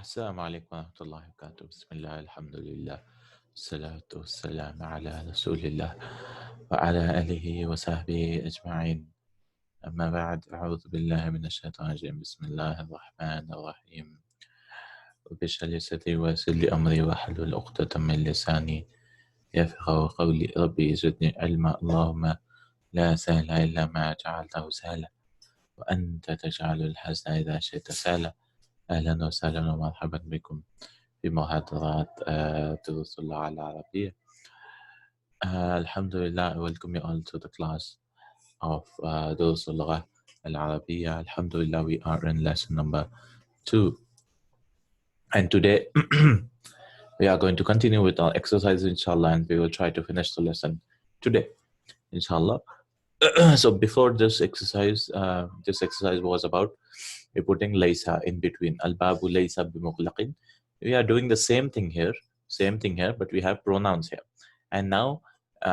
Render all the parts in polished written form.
Assalamu alaikum wa rahmatullahi wa barakatuh. Bismillah, alhamdulillah. Salatu wassalam ala rasulillah wa ala alihi wa sahbihi ajma'in. Amma ba'd, a'udhu billahi minash shaitanir rajim. Bismillahir rahmanir rahim. Rabbi shrah li sadri wa yassir li amri wa hlul 'uqdatam min lisani yafqahu qawli. Rabbi zidni ilma. Allahumma la sahla illa ma ja'altahu sahla wa anta taj'alul hazna idha shi'ta sahla. أهلا وسهلا ومرحبا بكم في محاضرات دروس اللغة العربية. الحمد لله, I welcome you all to the class of دروس اللغة العربية. Alhamdulillah, we are in lesson number 2, and today we are going to continue with our exercise, inshallah, and we will try to finish the lesson today, inshallah. So before this exercise was about we're putting Laysa in between. Al-babu laysa bimughlaqin. We are doing the same thing here, but we have pronouns here. And now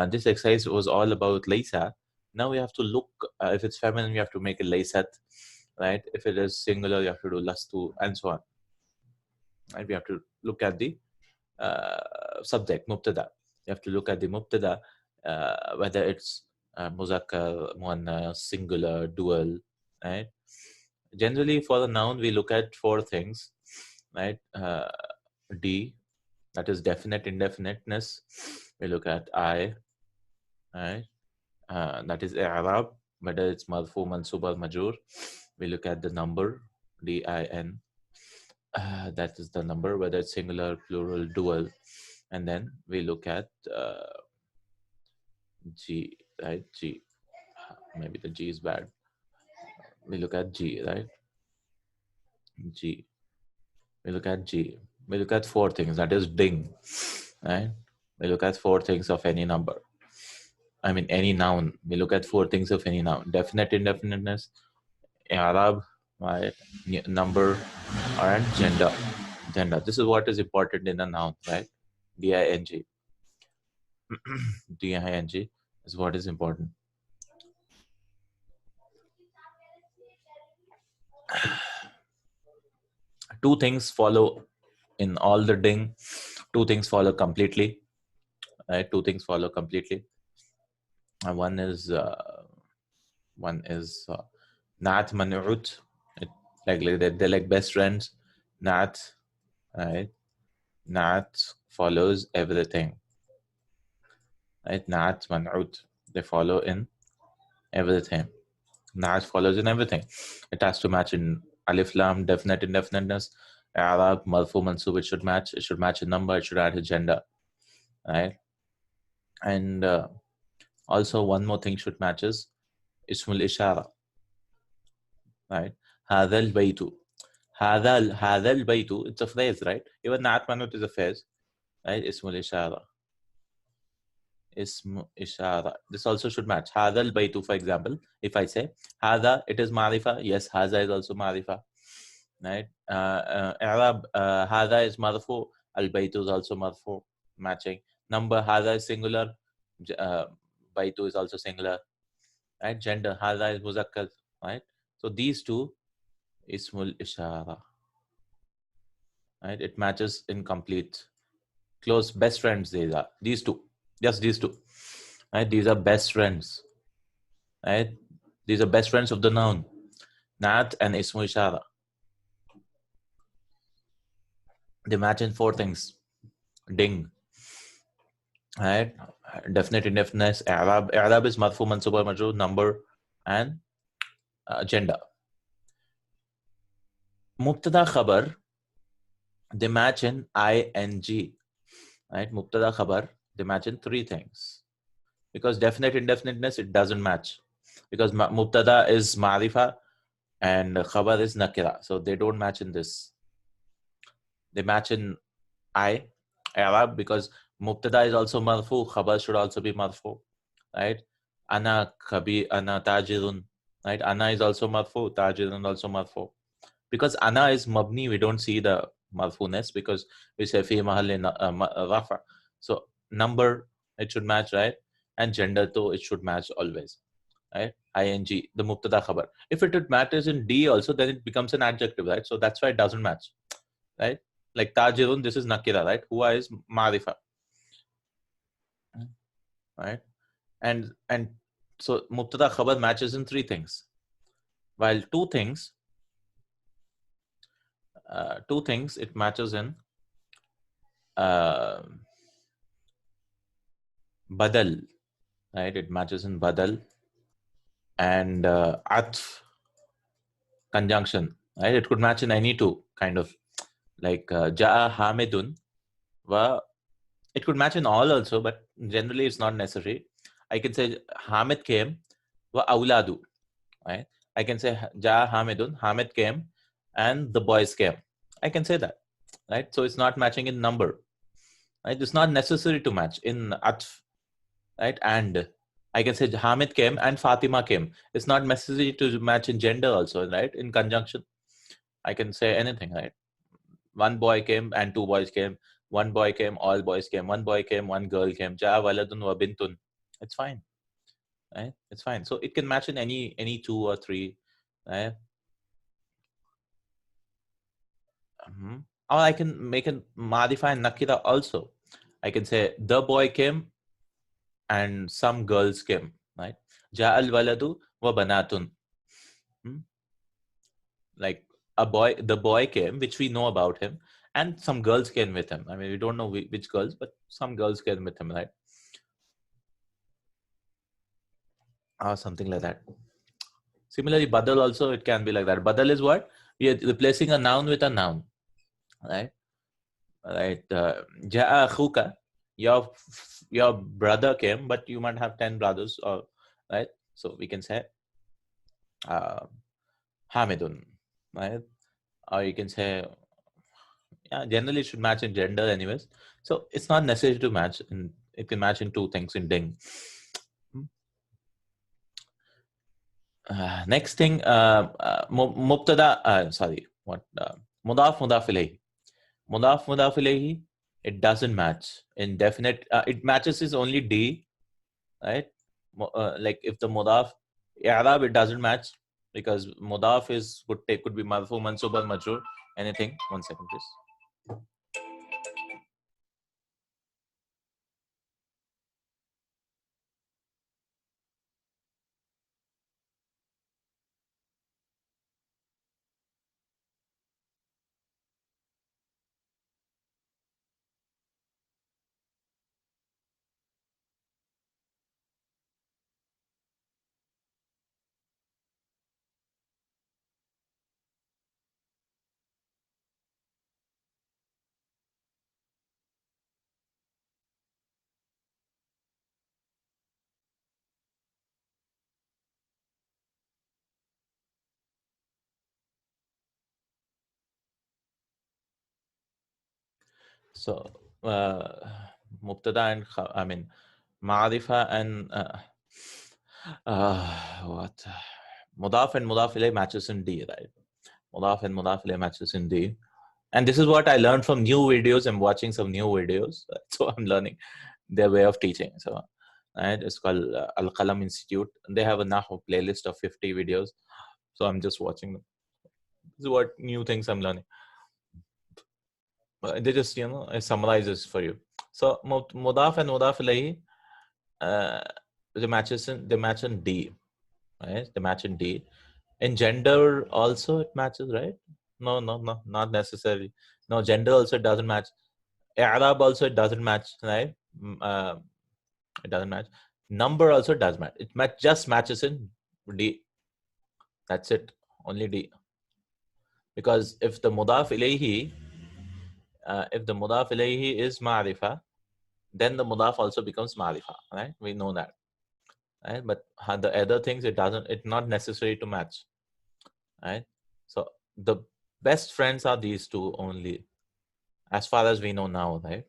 this exercise was all about Laysa. Now we have to look, if it's feminine, we have to make it laysat, right? If it is singular, you have to do lastu, and so on. Right? We have to look at the subject, mubtada. You have to look at the mubtada, whether it's muzakkar, muannas, singular, dual, right? Generally, for the noun, we look at 4 things, right? D, that is definite indefiniteness. We look at I, right? That is i'rab, whether it's marfu, mansub, or majur. We look at the number, din. That is the number, whether it's singular, plural, dual. And then we look at G, right? G. Maybe the G is bad. We look at G, right? G. We look at G. We look at 4 things, that is ding, right? We look at 4 things of any number. I mean, any noun. We look at 4 things of any noun. Definite indefiniteness, i'rab, right? Number, and gender. Gender. This is what is important in a noun, right? D-I-N-G. D-I-N-G is what is important. Two things follow in all the ding. 2 things follow completely, right? 2 things follow completely. One is Naat Man'ut. They're like best friends. Naat, right? Naat follows everything. Right? Naat Man'ut. They follow in everything. Naat follows in everything. It has to match in alif lam, definite indefiniteness, i'rab, marfu, mansub. It should match. It should match a number. It should add a gender, right? And also one more thing should match is ismul ishara, right? Hadha al-baytu. Hadha al-baytu. It's a phrase, right? Even Naat Man'ut is a phrase, right? Ismul ishara. Ism ishara. This also should match. Hadha al-baytu, for example, if I say hadha, it is marifa. Yes, hadha is also marifa, right? I'rab, hadha is marfu. Al-baytu is also marfu, matching. Number, hadha is singular. Baytu is also singular, right? Gender, hadha is muzakkar, right? So these 2, ismul ishara, right? It matches in complete. Close best friends, these are. These 2. Just these 2. Right? These are best friends. Right? These are best friends of the noun. Naat and ismu ishara. They match in 4 things. Ding. Right? Definite indefiniteness. I'rab. I'rab is marfu, mansub, or majrur, number, and gender. Mubtada khabar. They match in ing. Right? Mubtada khabar. They match in 3 things. Because definite indefiniteness, it doesn't match. Because mubtada is marifa and khabar is nakira. So they don't match in this. They match in Arab, because mubtada is also marfu, khabar should also be marfu, right? Ana tajirun, right? Ana is also marfu, tajirun also marfu. Because ana is mabni, we don't see the marfuness, because we say fi mahallin rafa. So number, it should match, right? And gender too, it should match always, right? Ing, the mubtada khabar. If it matters in D also, then it becomes an adjective, right? So that's why it doesn't match. right? Like tajirun, this is nakira, right? Huwa is marifa, right? And so mubtada khabar matches in three things, while two things it matches in uh, badal, right? It matches in badal and atf, conjunction, right? It could match in any two kind of, like ja'a hamidun wa. It could match in all also, but generally it's not necessary. I can say Hamid came wa auladu, right? I can say ja'a hamidun, Hamid came and the boys came. I can say that, right? So it's not matching in number, right? It's not necessary to match in atf, right? And I can say Hamid came and Fatima came. It's not necessary to match in gender also, right? In conjunction, I can say anything, right? One boy came and two boys came. One boy came, all boys came. One boy came, one girl came. Ja waladun wa bintun. It's fine, right? It's fine. So it can match in any two or three, right? Or I can make a modify nakira also. I can say the boy came and some girls came, right? Ja al waladu wa banatun. Like the boy came, which we know about him, and some girls came with him. I mean, we don't know which girls, but some girls came with him, right? Or something like that. Similarly, badal also, it can be like that. Badal is what? We are replacing a noun with a noun, right? Right. Ja'a akhuka, your brother came, but you might have 10 brothers, or right? So we can say uh, Hamidun, right? Or you can say, yeah, generally it should match in gender anyways. So it's not necessary to match, and it can match in two things in ding. Next thing, mubtada, sorry, what? Mudaf, mudaf ilayhi. Mudaf, mudaf ilayhi, it doesn't match. In definite, it matches is only D, right? Like if the mudaf, i'rab, it doesn't match because mudaf is could be marfu, mansub, or majrur, anything. 1 second, please. So, mubtada and I mean, ma'arifa and what? Mudaf and mudaf ilayh matches in D, right? Mudaf and mudaf ilayh matches in D. And this is what I learned from new videos. I'm watching some new videos. So I'm learning their way of teaching. So, right, it's called Al Qalam Institute. They have a Nahu playlist of 50 videos. So I'm just watching them. This is what new things I'm learning. They just, it summarizes for you. So mudaf and mudaf ilayhi, they match in D, right? They match in D. In gender also it matches, right? No, not necessarily. No, gender also doesn't match. Arab also it doesn't match, right? It doesn't match. Number also does match. It just matches in D. That's it. Only D. Because if the mudaf ilayhi is ma'rifa, then the mudaf also becomes ma'rifa, right? We know that, right? But the other things, it's not necessary to match, right? So the best friends are these two only, as far as we know now, right?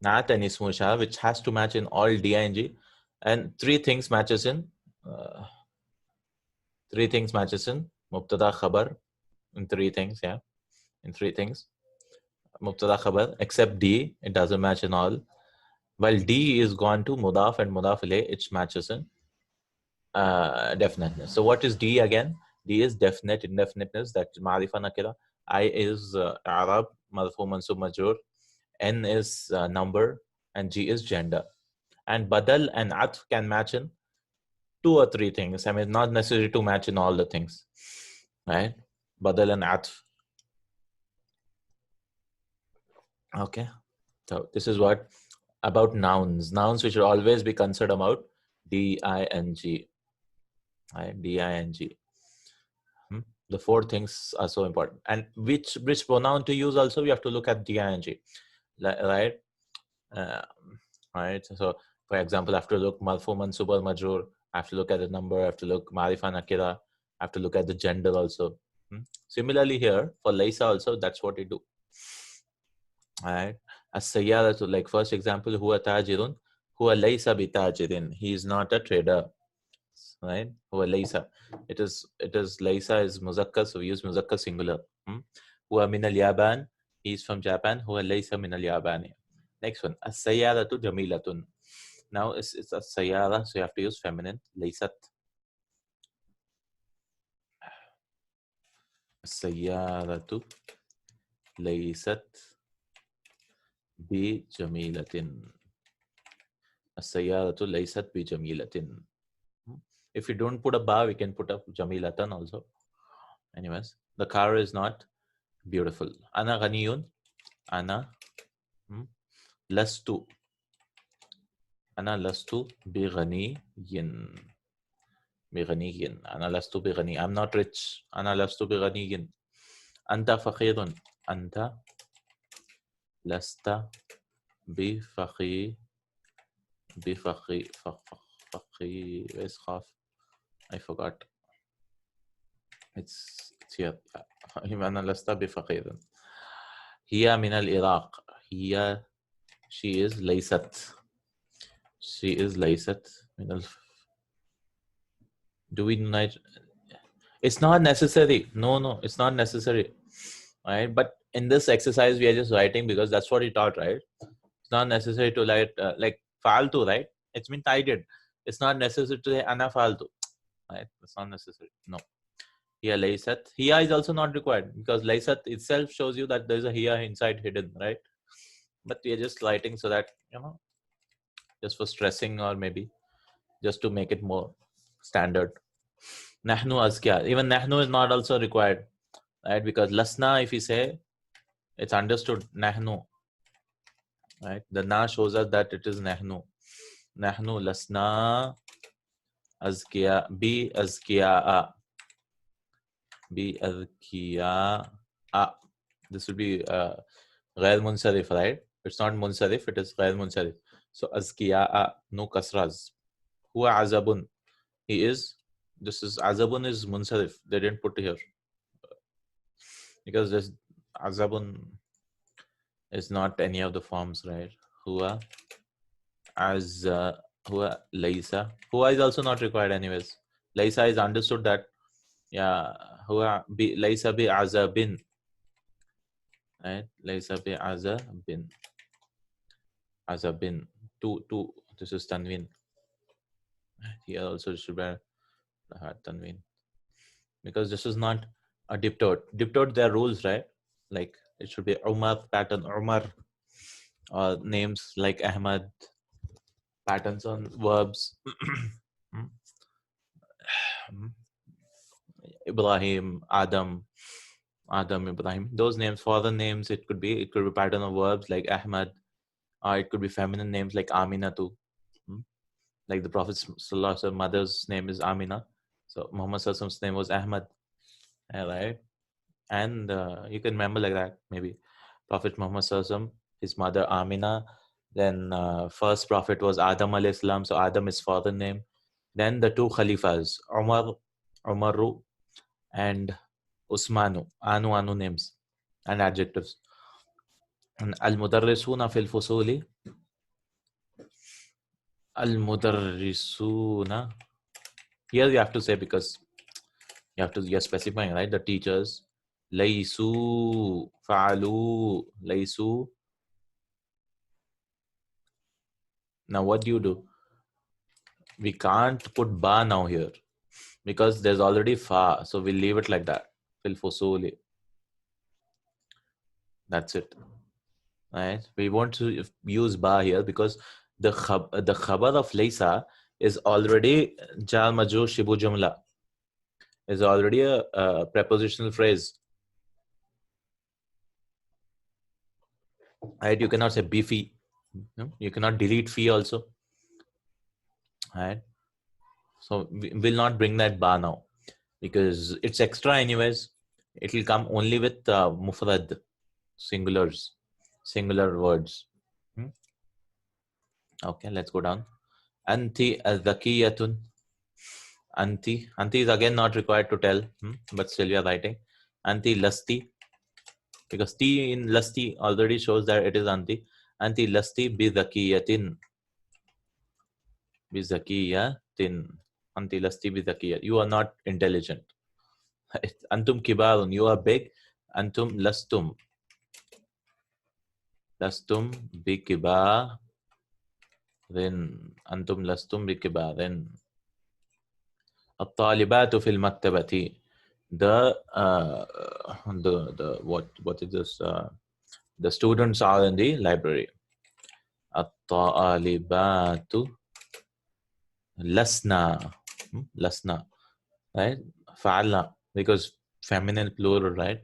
Nat and Ismusha, which has to match in all DING, and three things matches in Mubtada Khabar, in three things, yeah, in three things. Mubtada Khabar, except D, it doesn't match in all. While D is gone to Mudaf and Mudaf ilayh, it matches in definiteness. So what is D again? D is definite, indefiniteness, that's Ma'rifa Nakira. I is Arab, marfu mansub majrur, N is number, and G is gender. And badal and atf can match in 2 or 3 things. I mean, not necessary to match in all the things, right? Badal and atf. Okay. So this is what about nouns. Nouns which should always be considered about D-I-N-G. Right? D-I-N-G. The 4 things are so important. And which pronoun to use also, we have to look at D-I-N-G. Right? Right. So for example, I have to look marfu mansub al majrur. I have to look at the number. I have to look marifa nakira. I have to look at the gender also. Similarly here for Laysa also, that's what we do. All right. As-sayyaratu, like first example, huwa tajirun, huwa laysa bitajirin. He is not a trader. Right? Huwa laysa. It is Laysa is muzakkar, so we use muzakkar singular. Huwa min al-Yaban. He is from Japan. Huwa laysa min al-Yabani. Next one, as-sayyaratu jamilatun. Now it's a sayyara, so you have to use feminine. Laysat. As-sayyaratu laysat bi jamilatin. As-sayyaratu laysat bi jamilatin. If you don't put a ba, we can put a jamilatan also. Anyways, the car is not beautiful. Ana ghaniyun. Ana lastu. Ana lastu bi ghaniyin. بغني. أنا لست بغني. I'm not rich. أنا لست بغني. أنت فقير. أنت لست بفقير. فقير. Where's خاف? I forgot. It's here. أنا لست بفقير. هي من العراق. هي she is ليست. She is ليست من Do we unite? It's not necessary. No, it's not necessary. Right? But in this exercise, we are just writing because that's what he taught, right? It's not necessary to like faltu, right? It's been titled. It's not necessary to say ana faltu, right? It's not necessary. No. Here laysat. Here is also not required because laysat itself shows you that there's a here inside hidden, right? But we are just writing so that, just for stressing or maybe just to make it more standard. Nahnu azkiya. Even nahnu is not also required, right? Because lasna, if we say, it's understood nahnu, right? The na shows us that it is nahnu. Nahnu lasna azkiya. Bi azkiya. Bi azkiya. This will be ghair munsarif, right? It's not munsarif, it is ghair munsarif. So azkiya, no kasras. Huwa azabun. He is. This is azabun is munsarif. They didn't put here because this azabun is not any of the forms, right? Huwa as huwa laysa. Huwa is also not required anyways. Laysa is understood that huwa bi laysa bi azabin, right? Laysa bi azabin. Two. This is tanwin. Here also should be tanwin because this is not a diptote. Diptote, there are rules, right? Like it should be Umar pattern, Umar, or names like Ahmad, patterns on verbs. Ibrahim, Adam, Ibrahim. Those names, foreign names, it could be pattern of verbs like Ahmad, or it could be feminine names like Amina too. Like the Prophet's mother's name is Amina. So Muhammad Sallallahu name was Ahmad. Right? And you can remember like that, maybe. Prophet Muhammad Sallallahu, his mother Amina. Then first prophet was Adam alayhi salam. So Adam is father name. Then the 2 Khalifas, Umaru, and Usmanu, Anu names and adjectives. And Al-Mudarrisuna fil Fusuli. Al-Mudarrisuna. Here you have to say because you're specifying, right? The teachers. Laysu, Fa'alu, Laysu. Now what do? We can't put ba now here because there's already fa, so we'll leave it like that. Fil Fusuli. That's it. Right? We want to use ba here because the khabar of Laysa is already jar majrur shibu jumla, is already a prepositional phrase. Right? You cannot say beefy. No? You cannot delete fee also. Right? So we will not bring that ba now because it's extra anyways. It will come only with mufrad, singular words. Hmm? Okay, let's go down. Anti al-zakiyatun. Anti is again not required to tell, but still we are writing. Anti lasti, because T in lasti already shows that it is anti. Anti lasti bi zakiyatin. Bi zakiyatin. Anti lasti bi zakiyat. You are not intelligent. Antum kibarun. You are big. Antum lastum. Lastum bi kibarin. Antum lastum bi kibarin. الطالبات في المكتبة. The what is this? The students are in the library. الطالبات لسنا. لسنا, right? فعلنا, because feminine plural, right?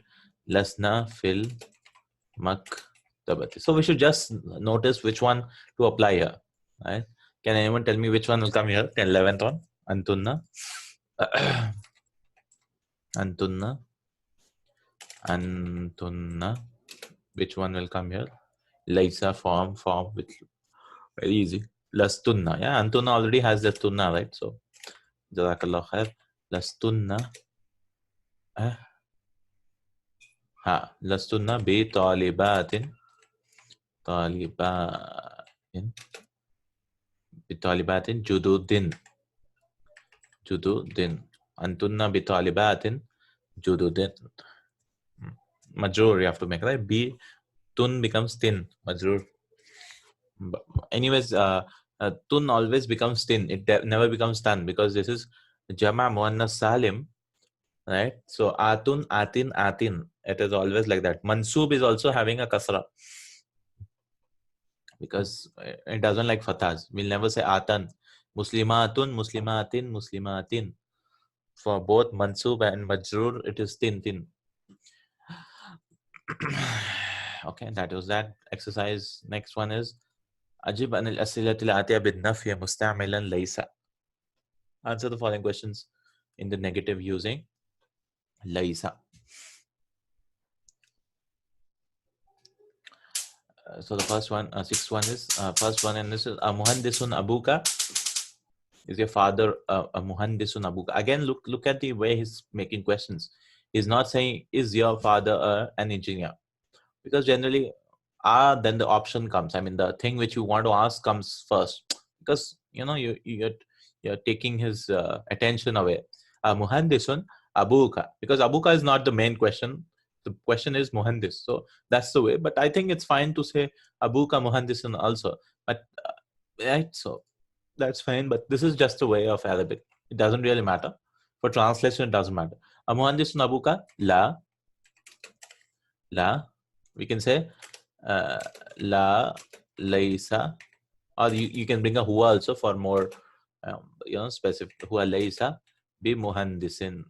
لسنا في المكتبة. So we should just notice which one to apply here, right? Can anyone tell me which one will come here? 11th one. Antunna. Antunna. Antunna. Which one will come here? Laisa form, which very easy. Lastunna. Yeah, Antunna already has the tunna, right? So, Jazakallah khair. Lastunna. Lastunna bi talibatin. Talibatin. Bi talibatin jududin. Jududin. Antunna bi talibatin jududin. Majrur you have to make, right? Bi tun becomes tin. Majrur. Anyways, tun always becomes tin. It never becomes tan because this is jama muannas salim, right? So atun, atin, atin. It is always like that. Mansub is also having a kasra because it doesn't like fathas. We'll never say atan. Muslimatun, muslimatin, muslimatin. For both mansub and majrur, it is tin. Okay, that was that exercise. Next one is أجب عن الأسئلة الآتية بالنفي مستعملا ليس. Answer the following questions in the negative using Laisa. So the first one, sixth one is first one, and this is Muhandisun Abuka. Is your father a Muhandisun Abuka? Again, look at the way he's making questions. He's not saying is your father an engineer, because generally then the option comes. I mean, the thing which you want to ask comes first, because you're taking his attention away. Muhandisun Abuka, because Abuka is not the main question. The question is Muhandis, so that's the way. But I think it's fine to say Abuka Muhandisun also. But right, so that's fine. But this is just a way of Arabic. It doesn't really matter. For translation, it doesn't matter. Muhandisun Abuka la. We can say la Laisa, or you can bring a huwa also for more specific. Huwa Laisa bi muhandisin.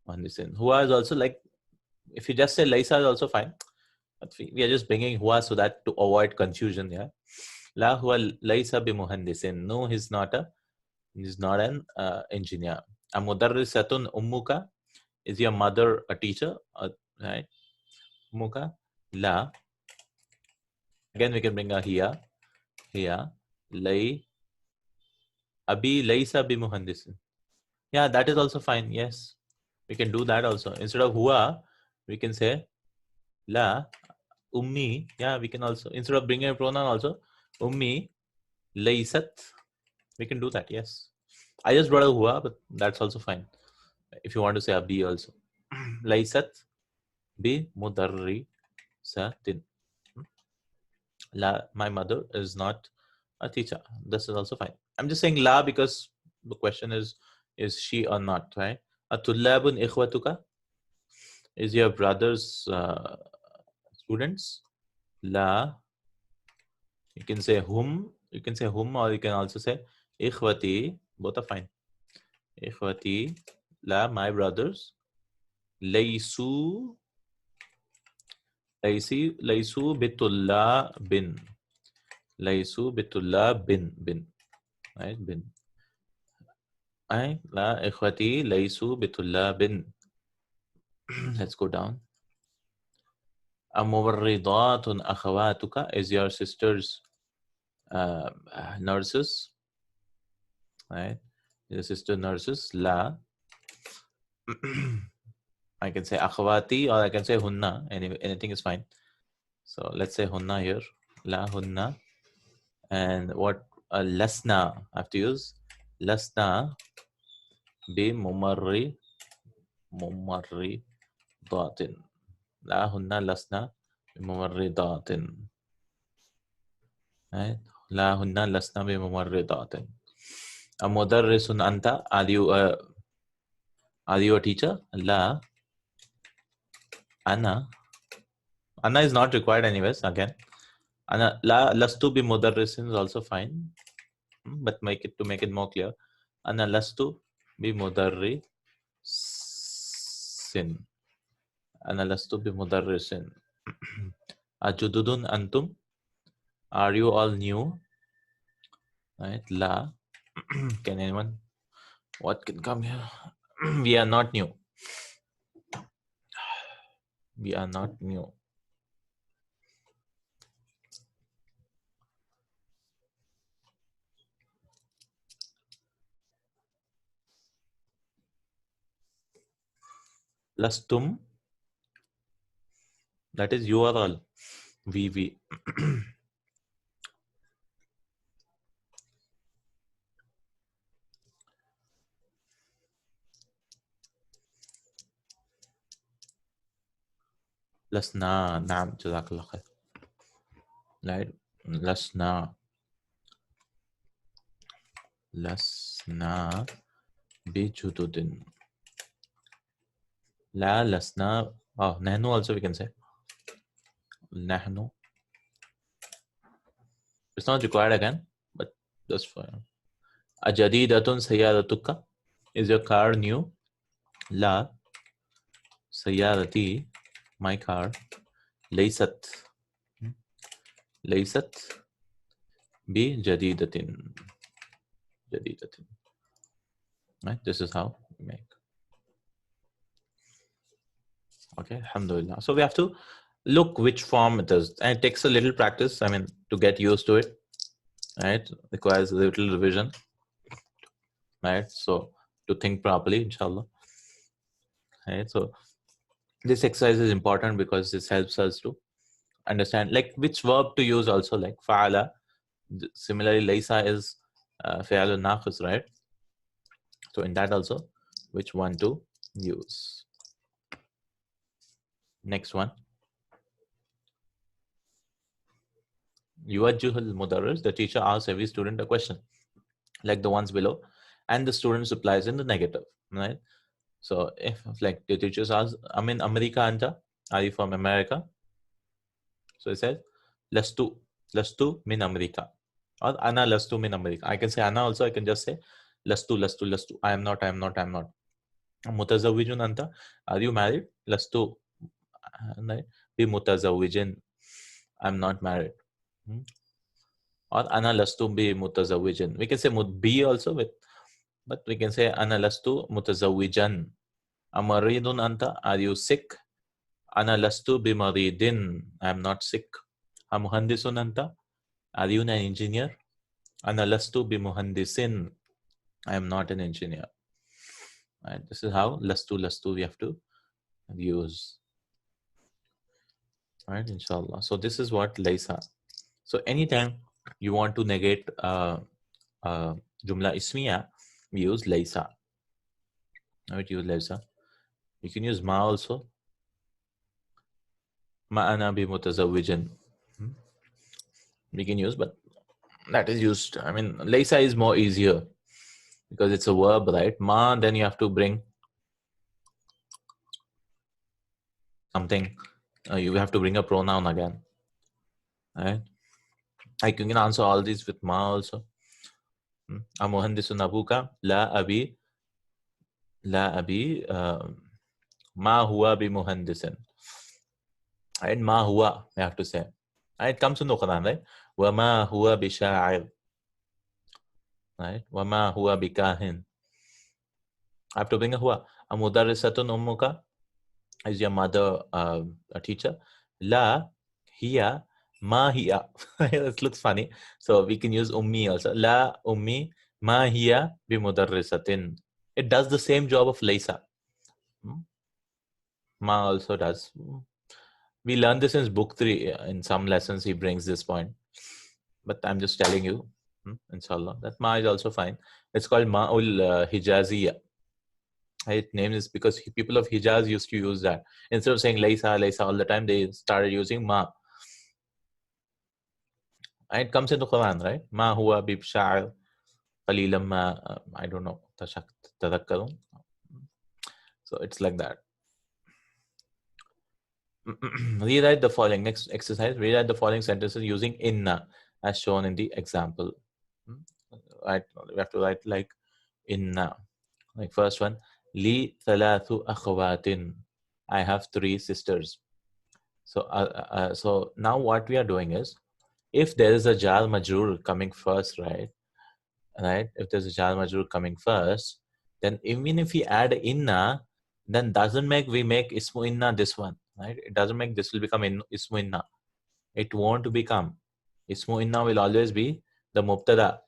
Huwa is also like, if you just say Laisa is also fine, but we are just bringing huwa so that to avoid confusion. Yeah, la huwa Laisa bi muhandisin. No, he's not an engineer. A mudarrisatun ummuka. Is your mother a teacher? Right? Ummuka la. Again, we can bring a here. Lay abi Laisa bi muhandisin. Yeah, that is also fine. Yes, we can do that also. Instead of huwa, we can say la ummi. Yeah, we can also, instead of bringing a pronoun also, ummi laysat. We can do that. Yes, I just brought a huwa, but that's also fine. If you want to say a bi also, laysat bi mudarrisatin. La, my mother is not a teacher. This is also fine. I'm just saying la because the question is she or not, right? Atullabun ikhwatuka. Is your brother's students? La. You can say whom. You can say whom, or you can also say ikhwati. Both are fine. Ikhwati. La, my brothers. Laysu. Laysu bitulla bin. Laysu bitulla bin. Right? Bin. Right? La ikhwati laysu bitulla bin. Let's go down. Amuwarridatun akhawatuka. Is your sisters nurses? Right? Your sister nurses. La. I can say akhawati or I can say hunna. Anything is fine. So let's say hunna here. La hunna. And what lasna I have to use? Lasna bi mumarri datin. La hunna lasna bi mumarri datin. Right? La hunna lasna bi mumarri datin. A mudarrisun anta. Are you a teacher? La. Ana. Ana is not required anyways. Again. Ana la lastu bi mudarrisin is also fine. But to make it more clear. Ana lastu bi mudarrisin. Ana lastu bi mudarrisin. Ajududun antum. Are you all new? Right? La. Can anyone? What can come here? We are not new. We are not new. Lastum. That is you are all. We. Lasna. Naam. Jazakallah khair. Right? Lasna. Lasna bijududin. La lasna. Oh, nahnu also we can say. Nahnu. It's not required again, but just for Ajadidatun sayyaratuka. Is your car new? La sayyarati. My car. Laysat. Laysat bi jadidatin. Jadidatin. Right? This is how we make. Okay, alhamdulillah. So we have to look which form it is. And it takes a little practice, I mean, to get used to it. Right? Requires a little revision. Right? So to think properly, inshallah. Right? So this exercise is important because this helps us to understand like which verb to use also, like fa'ala. Similarly, Laysa is fi'alun naqis, right? So in that also, which one to use. Next one. Yuwajjuhul mudarris. The teacher asks every student a question, like the ones below, and the student replies in the negative, right? So if like the teacher asks, I'm in America, anta. Are you from America? So it says, lastu min America. Or ana lastu min America. I can say ana also. I can just say lastu. I am not. Mutazawijun anta. Are you married? Lastu bi mutazawijin. I'm not married. Or ana lastu bi mutazawijin. We can say bi also with, but we can say ana lastu mutazawijan. Amaridun anta. Are you sick? Ana lastu bi maridin. I'm not sick. Muhandisun anta. Are you an engineer? Ana lastu bi muhandisin. I am not an engineer. Right? This is how lastu we have to use. Right, inshallah. So this is what Laisa. So anytime you want to negate jumla ismiya, we use Laisa. Right, use Laisa. You can use ma also. Ma ana bi mutazawwijin. We can use, but that is used. I mean, Laisa is more easier because it's a verb, right? Ma, then you have to bring something, you have to bring a pronoun again, right? Like you can answer all these with ma also. Amuhandisun abuka la abi ma huwa bi muhandisin. Right? Ma huwa, we have to say. It comes in the Quran, right? Wa ma huwa bi sha'ir. Right? Wa ma huwa bi kahin. I have to bring a huwa. Amudarrisatun ummuka, is your mother a teacher? La hiya ma hiya. This looks funny. So we can use ummi also. La ummi ma hiya bi mudarrisatin. It does the same job of Laysa. Ma also does. We learned this in book 3. In some lessons, he brings this point. But I'm just telling you, inshallah, that ma is also fine. It's called ma'ul hijaziyya. Its name is because people of Hijaz used to use that. Instead of saying Laysa, Laysa all the time, they started using ma. And it comes in the Quran, right? Ma huwa bibsha'ir qalilan ma, I don't know, tadakkarun. So it's like that. Rewrite the following. Next exercise, rewrite the following sentences using inna as shown in the example. Right, we have to write like inna. Like first one, li thalathu akhwatin. I have 3 sisters. So now what we are doing is, if there is a jar majrur coming first, right? If there's a jar majrur coming first, then even if we add inna, then doesn't make we make ismu inna this one, right? It doesn't make this will become ismu inna. It won't become. Ismu inna will always be the mubtada,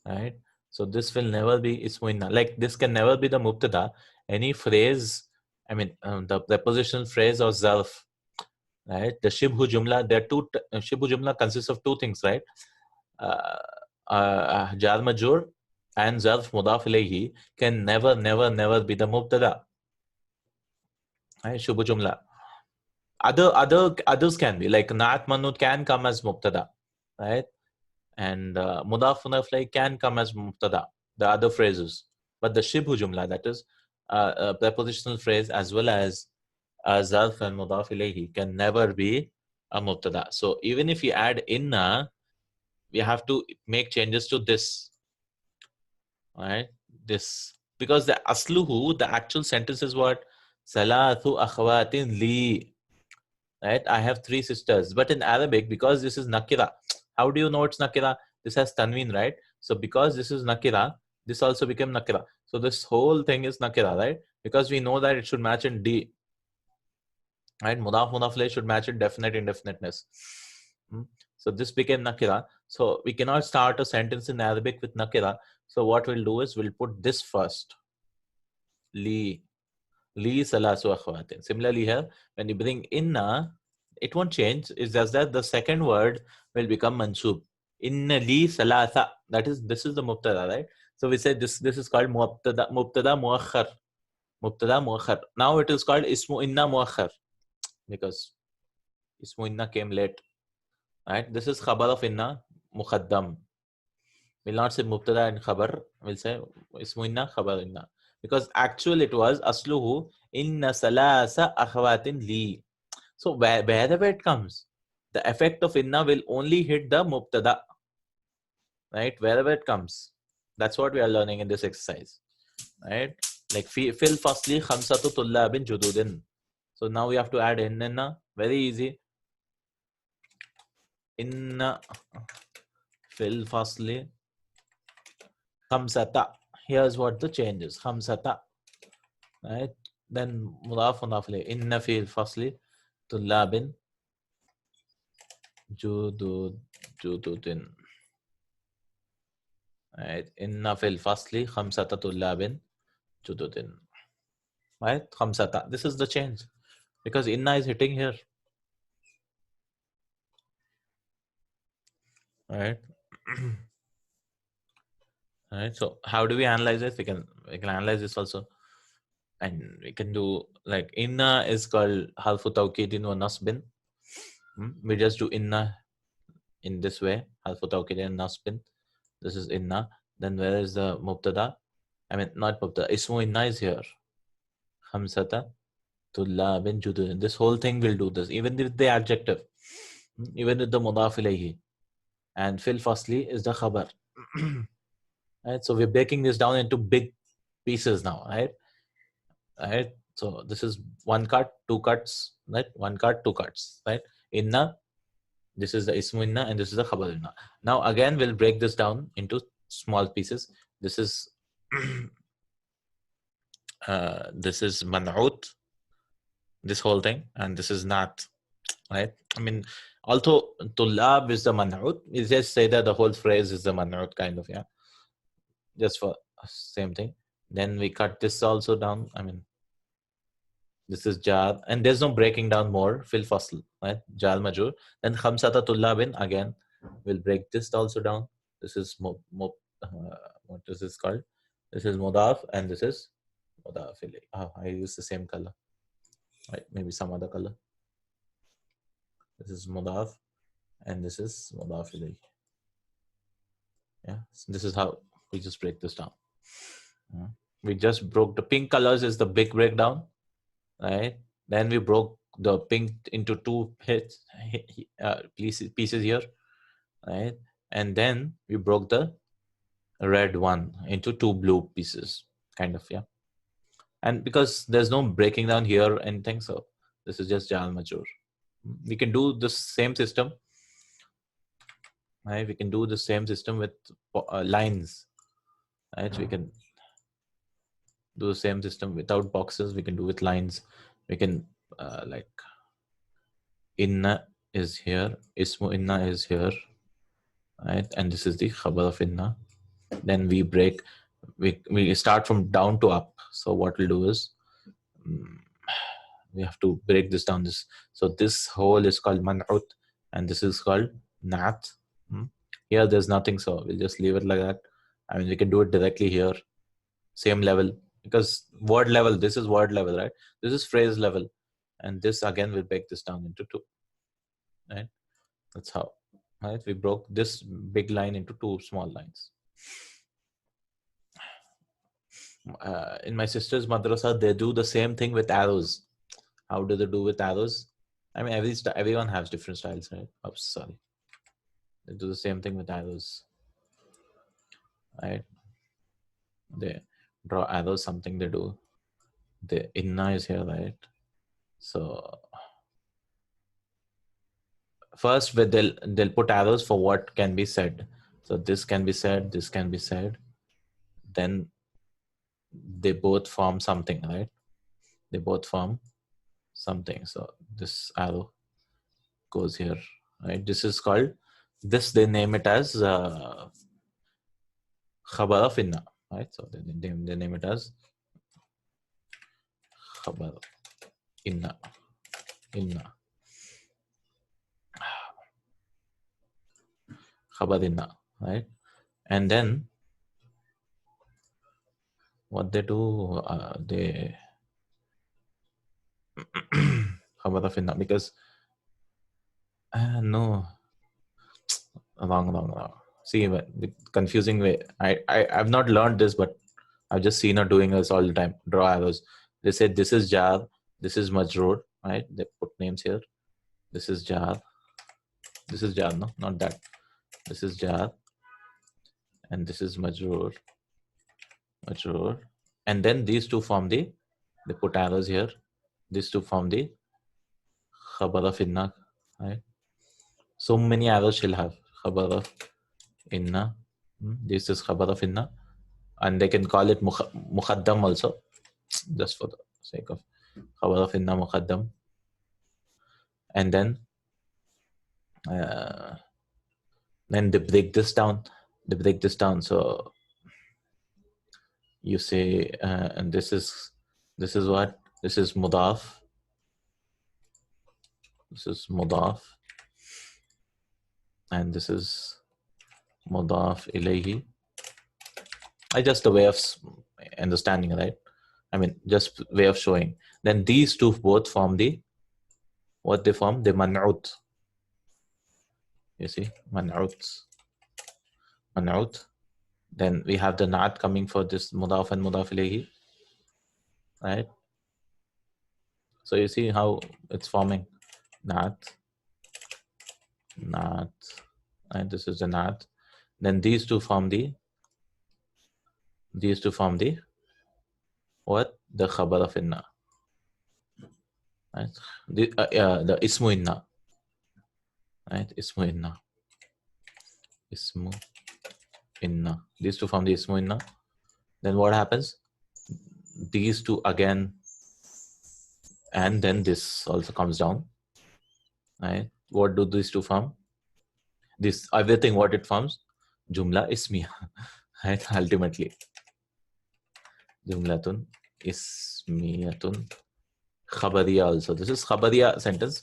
right? So this will never be ismu inna. Like this can never be the mubtada. Any phrase, I mean, the prepositional phrase or zarf, right? The shibhu jumla, there are two. Shibhu jumla consists of 2 things, right? Jar majur and zarf mudaf ilayhi can never be the mubtada. Right? Shibhu jumla. Others can be, like naat manut can come as mubtada, right? And mudaf ilayhi can come as mubtada. The other phrases, but the shibhu jumla, that is a prepositional phrase as well as zarf and mudaf ilayhi, can never be a mubtada. So even if you add inna, we have to make changes to this, right? This, because the asluhu, the actual sentence is what? Salathu akhwatin li, right? I have 3 sisters. But in Arabic, because this is nakira, how do you know it's nakira? This has tanween, right? So because this is nakira, this also became nakira. So this whole thing is nakira, right? Because we know that it should match in D, right? Mudaf mudaf ilayh should match in definite indefiniteness. So this became nakira. So we cannot start a sentence in Arabic with nakira. So what we'll do is we'll put this first. Li salasu akhwatin. Similarly here, when you bring inna, it won't change. It's just that the second word will become mansub. Inna li salasa. That is, this is the mubtada, right? So we say this is called mubtada muakhar. Mubtada muakhar. Now it is called ismu inna muakhar, because ismu inna came late. Right? This is khabar of inna muqaddam. We'll not say mubtada and khabar. We'll say ismu inna khabar inna. Because actually it was asluhu inna salasa akhwatin li. So wherever it comes, the effect of inna will only hit the mubtada. Right? Wherever it comes. That's what we are learning in this exercise. Right? Like fil fasli khamsatu tullabin jududin. So now we have to add inna. Very easy. Inna fil fasli khamsata. Here's what the change is. Khamsata. Right? Then mudaf mudaf ilayh. Inna fil fasli tullabin jududin. Right? Inna fil fasli khamsata tullabin jududin. Right? Khamsata. This is the change. Because inna is hitting here. Right? Right? So how do we analyze this? We can analyze this also. And we can do like inna is called halfu tawkidin wa nasbin. We just do inna in this way. Halfu tawkidin and nasbin. This is inna. Then where is the mubtada? I mean, not mubtada. Ismu inna is here. Khamsata Tullabin judud. This whole thing will do this, even with the adjective, even with the mudaf ilayhi. And fil fasli is the khabar. Right? So we're breaking this down into big pieces now, right? Right? So this is one cut, two cuts, right? One cut, two cuts, right? Inna, this is the ismu inna, and this is the khabar inna. Now again, we'll break this down into small pieces. This is this is man'ut, this whole thing, and this is not, right? I mean, although tullab is the man'ut, we just say that the whole phrase is the man'ut kind of, yeah, just for same thing. Then we cut this also down. I mean, this is jar, and there's no breaking down more. Fil fasl, right? Jar majur. Then khamsata tullabin, again, we'll break this also down. This is what is this called? This is mudaf, and this is mudaf ilayh. Oh, I use the same color, right? Maybe some other color. This is mudaf, and this is mudaf ilayh. Yeah, so this is how we just break this down. We just broke the pink colors is the big breakdown, right? Then we broke the pink into two pieces here, right? And then we broke the red one into two blue pieces, kind of, yeah. And because there's no breaking down here or anything, so this is just Jal Majur. We can do the same system, right? We can do the same system with lines, right? We can do the same system without boxes. We can do with lines. We can like inna is here, ismu inna is here, right? And this is the khabar of inna. Then we break, we start from down to up. So what we'll do is we have to break this down. So this whole is called man'ut, and this is called nat. Here there's nothing, so we'll just leave it like that. I mean, we can do it directly here, same level, because word level, this is word level, right? This is phrase level, and this again will break this down into two, right? That's how, right? We broke this big line into two small lines. In my sister's madrasa, they do the same thing with arrows. How do they do with arrows? I mean, everyone has different styles, right? Oh, sorry. They do the same thing with arrows, right? They draw arrows, something they do. The inna is here, right? So first, they'll put arrows for what can be said. So this can be said, this can be said. Then they both form something, right? They both form something. So this arrow goes here, right? This is called, this they name it as khabar of inna, right? So they name it as khabar inna, inna, khabar inna, right? And then what they do, they khabar of inna, because no, wrong. See, the confusing way. I've not learned this, but I've just seen her doing this all the time. Draw arrows. They said this is jar, this is majroor, right? They put names here. This is jar. This is jar, no, not that. This is jar, and this is majroor, majroor, and then these two form the. They put arrows here. These two form the khabar of inna, right? So many arrows she'll have. Khabar of inna. This is khabar of inna, and they can call it mukhaddam also, just for the sake of khabar of inna mukhaddam. And then they break this down. They break this down. So you say, and this is what? This is mudaf. This is mudaf, and this is mudaf ilayhi. I just a way of understanding, right? I mean, just way of showing. Then these two both form the, what they form? The man'ut. You see, man'ut. Then we have the nat coming for this mudaf and mudaf ilayhi, right? So you see how it's forming Nat, and this is the Nat. Then these two form the what? The khabar of inna. Right? The ismu inna. Right? Ismu inna. Ismu inna. These two form the ismu inna. Then what happens? These two again, and then this also comes down. Right? What do these two form? This everything what it forms? Jumla ismiya. Right? Ultimately. Jumlatun ismiyatun khabariya also. This is khabariya sentence.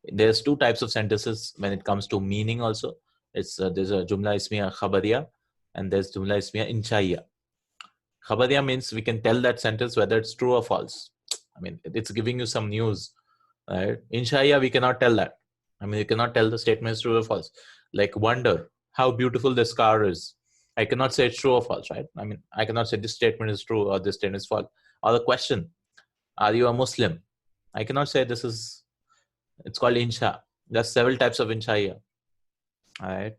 There's two types of sentences when it comes to meaning also. It's there's a jumla ismiya khabariya and there's jumla ismiya inshaiya. Khabariya means we can tell that sentence whether it's true or false. I mean, it's giving you some news, right? Inshaiya, we cannot tell that. I mean, you cannot tell the statement is true or false. Like wonder how beautiful this car is. I cannot say it's true or false, right? I mean, I cannot say this statement is true or this statement is false. Or the question, are you a Muslim? I cannot say this is, it's called insha. There's several types of insha here. All right.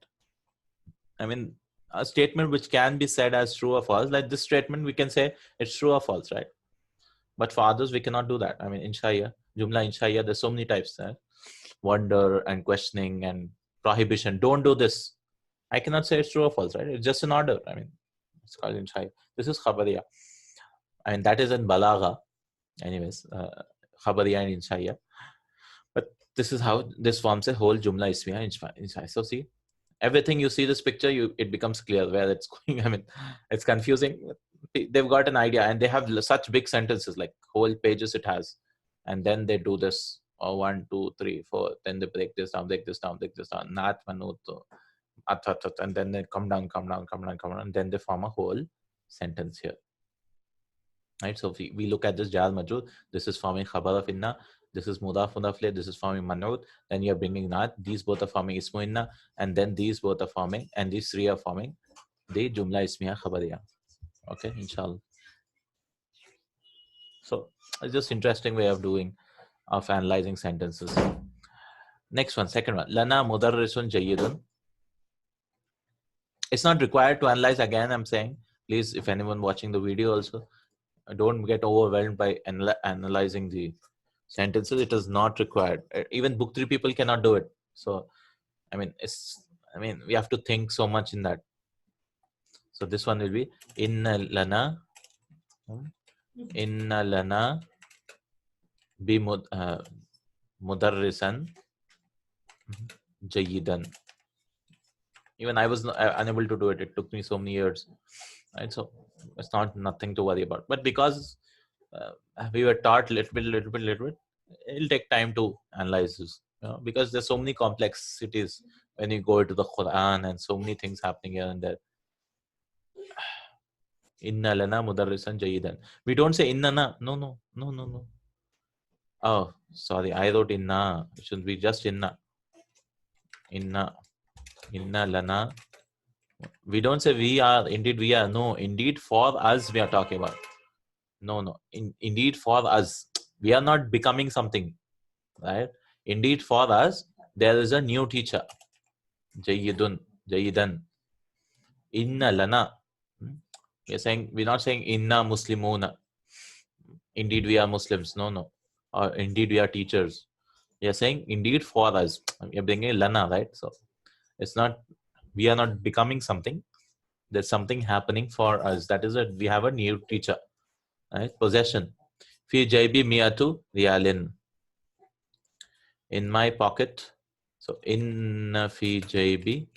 I mean, a statement which can be said as true or false, like this statement, we can say it's true or false, right? But for others, we cannot do that. I mean, inshaya, jumla inshaya, there's so many types. Wonder and questioning and prohibition. Don't do this. I cannot say it's true or false, right? It's just an order. I mean, it's called inshaya. This is khabariya. And that is in balagha. Anyways, khabariya and inshaya. But this is how this forms a whole jumla ismiya inshaya. So see, everything you see this picture, it becomes clear where it's going. I mean, it's confusing. They've got an idea and they have such big sentences, like whole pages it has. And then they do this, or 1, 2, 3, 4. Then they break this down, break this down, break this down. Nat, manut, and then they come down, and then they form a whole sentence here. Right? So if we look at this jar majroor, this is forming khabar of inna, this is mudaf mudaf, this is forming man'ut, then you're bringing nat, these both are forming ismu inna, and then these both are forming, and these three are forming the jumla ismiya khabariya. Okay, inshallah. So it's just interesting way of analyzing sentences. Next one, second one. Lana mudarrisun jayyidun. It's not required to analyze again, I'm saying. Please, if anyone watching the video also, don't get overwhelmed by analyzing the sentences. It is not required. Even book 3 people cannot do it. So, I mean, we have to think so much in that. So this one will be inna lana bi mudarrisan jayidan. Even I was unable to do it. It took me so many years. Right? So it's nothing to worry about. But because we were taught little bit, it'll take time to analyze this. Because there's so many complexities when you go into the Qur'an and so many things happening here and there. Inna lana mudarrisan jayidan. We don't say inna na. No. Oh, sorry. I wrote inna. It should be just inna. Inna lana. We don't say we are. Indeed, we are. No, indeed, for us, we are talking about. No. Indeed, for us, we are not becoming something, right? Indeed, for us, there is a new teacher. Jayidan. Inna lana. We're not saying inna muslimuna. Indeed, we are Muslims. No. Or indeed, we are teachers. We are saying indeed for us. You're bringing lana, right? So it's not, we are not becoming something. There's something happening for us. That is we have a new teacher. Right? Possession. Fi jaybi miyatu riyalin. In my pocket. So inna fi jaybi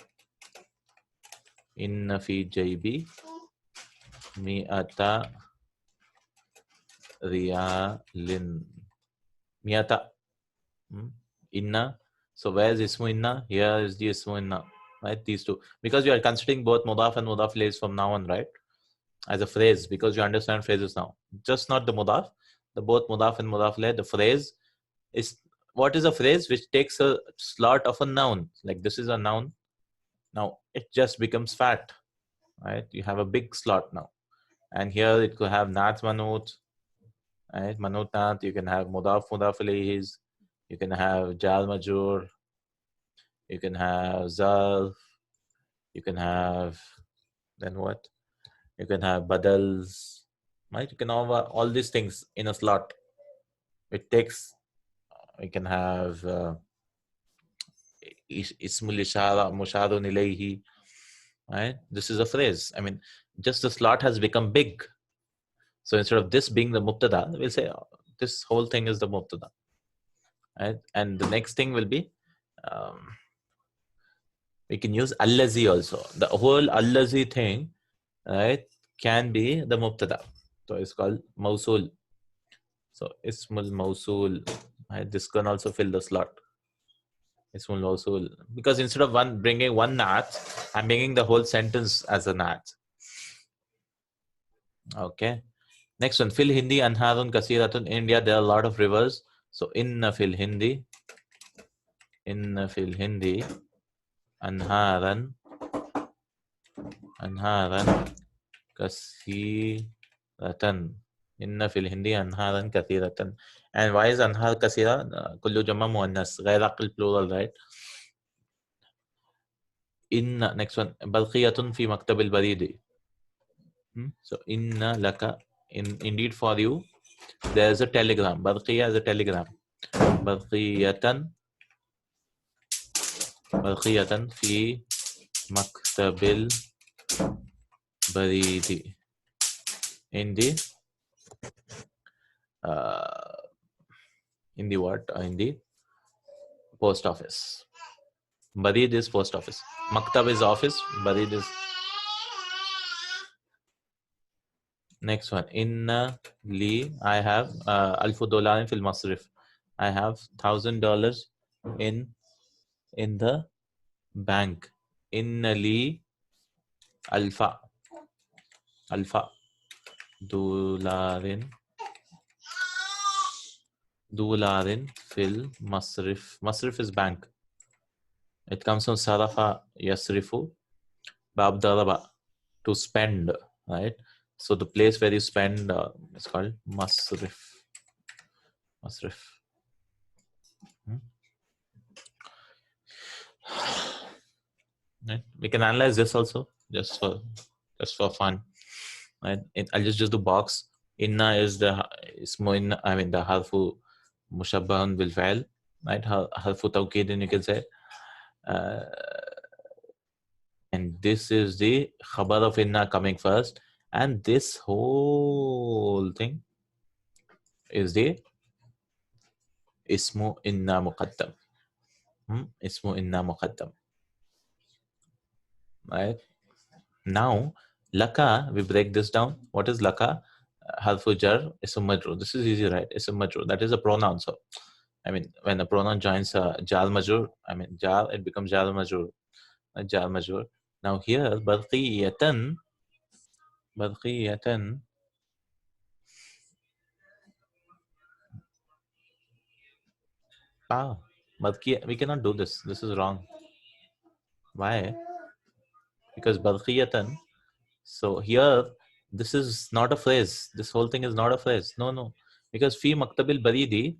mi'ata riyalin. Mi'ata. Inna. So where is ismu inna? Here is the ismu inna. Right? These two. Because you are considering both mudaf and mudaf ilayh from now on, right? As a phrase, because you understand phrases now. Just not the mudaf. The both mudaf and mudaf ilayh. The phrase is, what is a phrase? Which takes a slot of a noun. Like this is a noun. Now it just becomes fat. Right? You have a big slot now. And here it could have nat manut, right? Manut naat, you can have mudaf ilayhis, you can have jal majur, you can have zarf, you can have, then what? You can have badals, right? You can have all these things in a slot. It takes, you can have ismul ishara, mushadun ilayhi, right? This is a phrase. I mean, just the slot has become big. So instead of this being the mubtada, we'll say this whole thing is the mubtada, right? And the next thing will be, um, we can use allazi also. The whole allazi thing, right, can be the mubtada. So it's called mausul. So ismul mausul, right? This can also fill the slot. Ismul mausul, because instead of bringing one naat, I'm bringing the whole sentence as a naat. Okay. Next one, fil Hindi anharun kasiratun. In India, there are a lot of rivers. So inna fil Hindi anharan kasiratan. Inna fil Hindi anharan kasiratan. And why is anhar kasira? Kullu jamma muannas, ghair aqil plural, right? Inna, next one, balqiyatun fi maktabil baridi. So inna laka, indeed for you, there is a telegram. Balqiya is a telegram. Balqiyatan fi maktabil baridi. In the what? In the post office. Barid is post office. Maktab is office. Barid is. Next one. Inna li, I have alfu dollar fil masrif. I have $1,000 in the bank. Inna li alfa dolarin fil masrif. Masrif is bank. It comes from sarafa yasrifu bab daraba, to spend, right? So the place where you spend is called masrif. Right? We can analyze this also just for fun, right? I'll just do box. Inna is the ismu inna, I mean the harfu mushabbahun bil fa'il, right? Harfu tawkidin, you can say. And this is the khabar of inna coming first, and this whole thing is the ismu inna muqaddam. Ismu inna muqaddam. Right? Now, laka, we break this down. What is laka? Harfu jar, ism majrur. This is easy, right? Ism majrur. That is a pronoun. So, I mean, when a pronoun joins jar majrur, I mean, jar, it becomes jar majrur. Jar majrur. Now here, barqiyatan. We cannot do this. This is wrong. Why? Because barqiyatan. So here, this is not a phrase. This whole thing is not a phrase. No. Because fi maktabil baridi,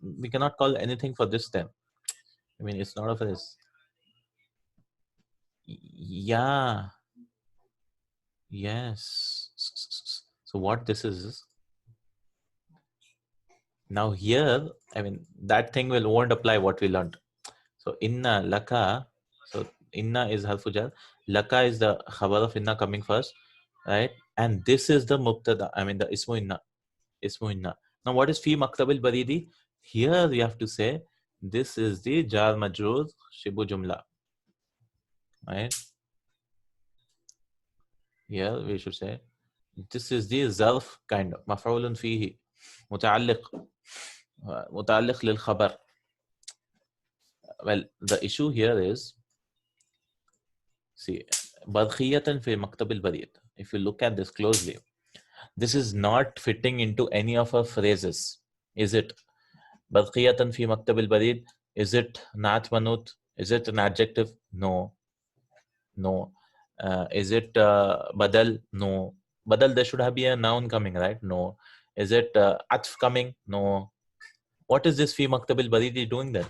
we cannot call anything for this then. I mean, it's not a phrase. Yeah. Yes. So what this is, now here, I mean, that thing won't apply what we learned. So inna laka, so inna is harfu jar, laka is the khabar of inna coming first, right? And this is the mubtada, I mean the ismu inna. Now what is fi maktabil baridi? Here we have to say this is the jar majrur shibu jumla, right? Here we should say this is the zarf kind of maf'ulun fihi muta'alliq lil khabar. Well, the issue here is, see, badkhiyatan fi maktabil barid. If you look at this closely, this is not fitting into any of our phrases, is it? Badkhiyatan fi maktabil barid, is it naat manut? Is it an adjective? No. Is it badal? No. badal, there should have been a noun coming, right? No. Is it atf coming? No. What is this fi maktabil baridi doing then?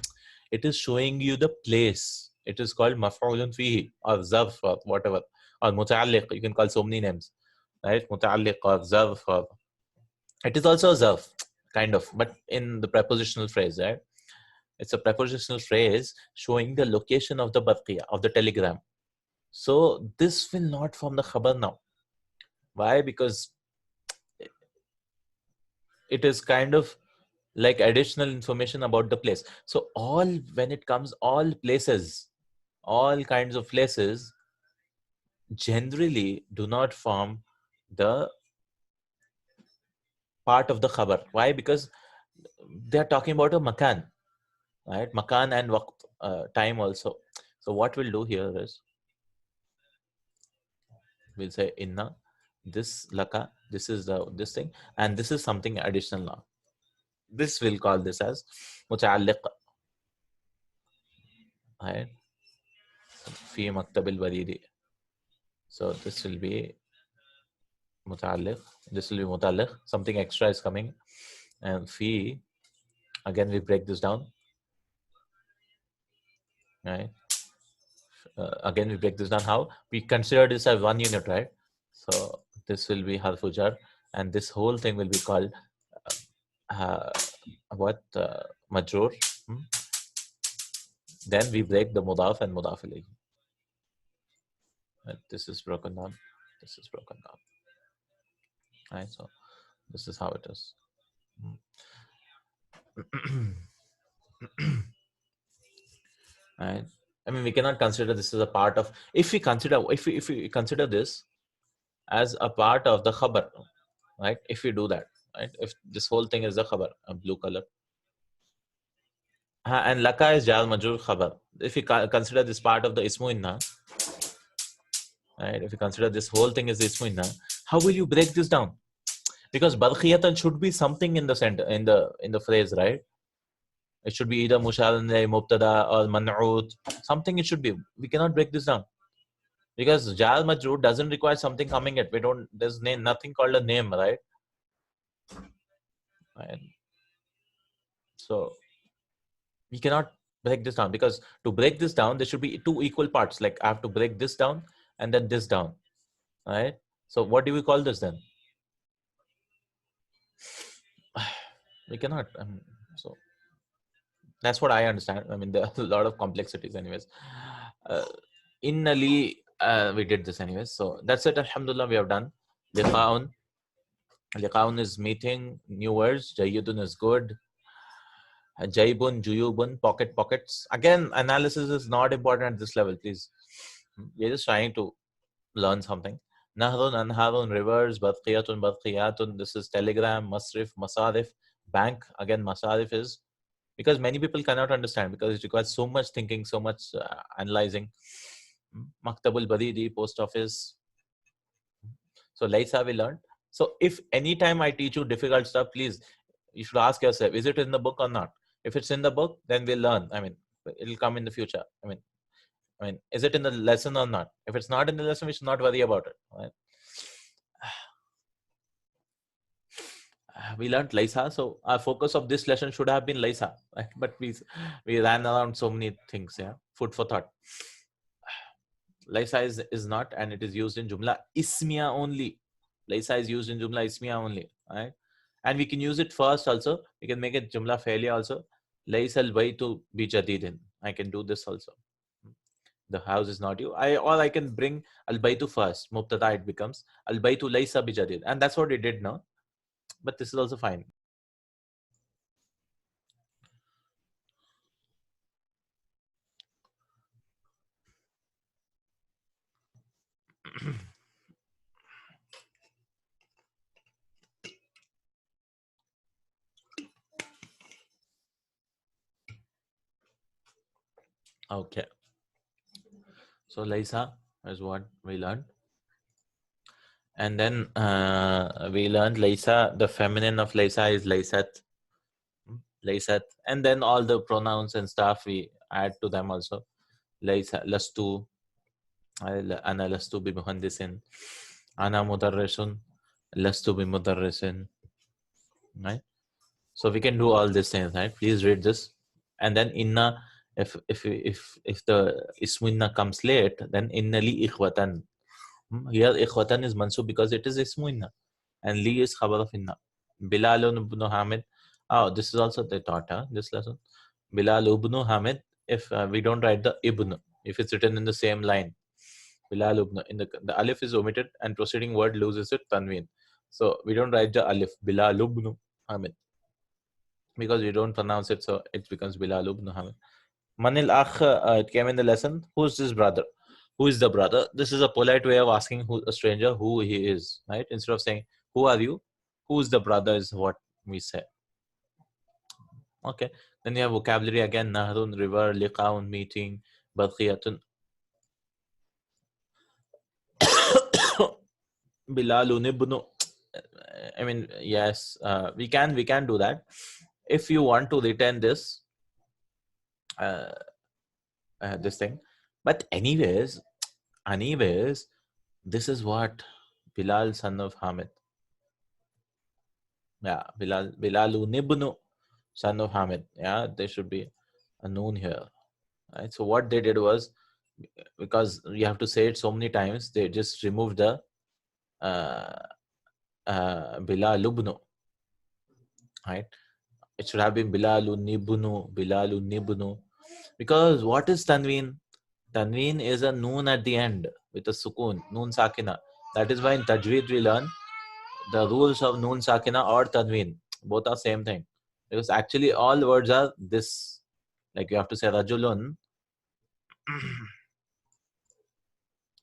It is showing you the place. It is called maf'ulun fihi or zarf or whatever, or muta'alliq. You can call so many names, right? Muta'alliq or zarf. Or it is also a zarf, kind of, but in the prepositional phrase, right? It's a prepositional phrase showing the location of the barqiya, of the telegram. So this will not form the khabar now. Why? Because it is kind of like additional information about the place. So all, when it comes, all places, all kinds of places generally do not form the part of the khabar. Why? Because they are talking about a makan, right? Makan and waqt, time also. So what we'll do here is we'll say inna, this laka, this is the this thing, and this is something additional now. This we'll call this as muta'alliq, right? Fi maktabil baridi. So this will be muta'alliq. This will be muta'alliq. Something extra is coming. And fi, again we break this down, right? Again we break this down. How? We consider this as one unit, right? So this will be harfu jar, and this whole thing will be called uh, what? Majrur. Hmm? Then we break the mudaf and mudaf ilayhi. Right? This is broken down. This is broken down. Right? So this is how it is. Right? I mean, we cannot consider this as a part of. If we consider this as a part of the khabar, right? If we do that, right? If this whole thing is the khabar, a blue color, and laka is jar majrur khabar. If we consider this part of the ismu inna, right? If you consider this whole thing is the ismu inna, how will you break this down? Because barkhiyatan should be something in the center, in the phrase, right? It should be either musharan mubtada or man'ut, something it should be. We cannot break this down because jar majrur doesn't require something coming it. We don't. There's nothing called a name, right? Right. So we cannot break this down, because to break this down there should be two equal parts. Like I have to break this down and then this down, right? So what do we call this then? We cannot. So that's what I understand. I mean, there are a lot of complexities, anyways. Innali, we did this anyways. So that's it. Alhamdulillah, we have done. Liqa'un. Liqa'un is meeting, new words. Jayyidun is good. Jaybun, juyubun, pockets. Again, analysis is not important at this level, please. We're just trying to learn something. Nahrun, anharun, rivers, badqiyatun. This is telegram, masrif, masarif, bank. Again, masarif is, because many people cannot understand, because it requires so much thinking, so much analyzing. Maktabul baridi, post office. So Laisa we learned. So if anytime I teach you difficult stuff, please, you should ask yourself, is it in the book or not? If it's in the book, then we'll learn. I mean, it'll come in the future. I mean, is it in the lesson or not? If it's not in the lesson, we should not worry about it. Right? We learned Laisa, so our focus of this lesson should have been Laisa, right? But we ran around so many things. Yeah, food for thought. Laisa is not, and it is used in Jumla Ismiya only. Laisa is used in Jumla Ismiya only, right? And we can use it first also. We can make it Jumla Failure also. Laisa al-baytu bi jadidin. I can do this also. The house is not you. Or I can bring al-baytu first. Mubtada it becomes al-baytu laysa bi jadid. And that's what it did now. But this is also fine. Okay. So Laysa is what we learned. And then we learned Laysa, the feminine of Laysa is Laysat. Laysat. And then all the pronouns and stuff we add to them also. Laysa, lastu, ana lastu bi muhandisin, ana mudarrisun, Lastu bimudarrisin. Right? So we can do all these things, right? Please read this. And then inna, if the ismu comes late, then inna li ikhwatan. Here ikhwatan is mansub because it is ismu inna, and li is khabar of inna. Bilal ibn Hamid. Oh, this is also they taught, huh? This lesson. Bilal ibn Hamid. If we don't write the ibn, if it's written in the same line, Bilal ibn, in the alif is omitted and proceeding word loses its tanween. So we don't write the alif. Bilal ibn Hamid, because you don't pronounce it, so it becomes Bilal ibn Hamid. Manil akh, it came in the lesson. Who's this brother? Who is the brother? This is a polite way of asking who, a stranger, who he is, right? Instead of saying, who are you? Who's the brother is what we say. Okay. Then you have vocabulary again. Nahrun, river, liqaun, meeting, badqiyatun. Bilalun ibn. I mean, yes, we can do that. If you want to retain uh, this thing. But anyways, this is what Bilal, son of Hamid. Yeah, Bilalun ibn, son of Hamid. Yeah, there should be a noon here. Right. So what they did was, because you have to say it so many times, they just removed the uh, Bilal ibn. Right. It should have been Bilalun ibn. Because what is Tanween? Tanween is a noon at the end with a sukun, noon sakina. That is why in Tajweed we learn the rules of noon sakina or tanween. Both are same thing. Because actually all words are this. Like you have to say rajulun.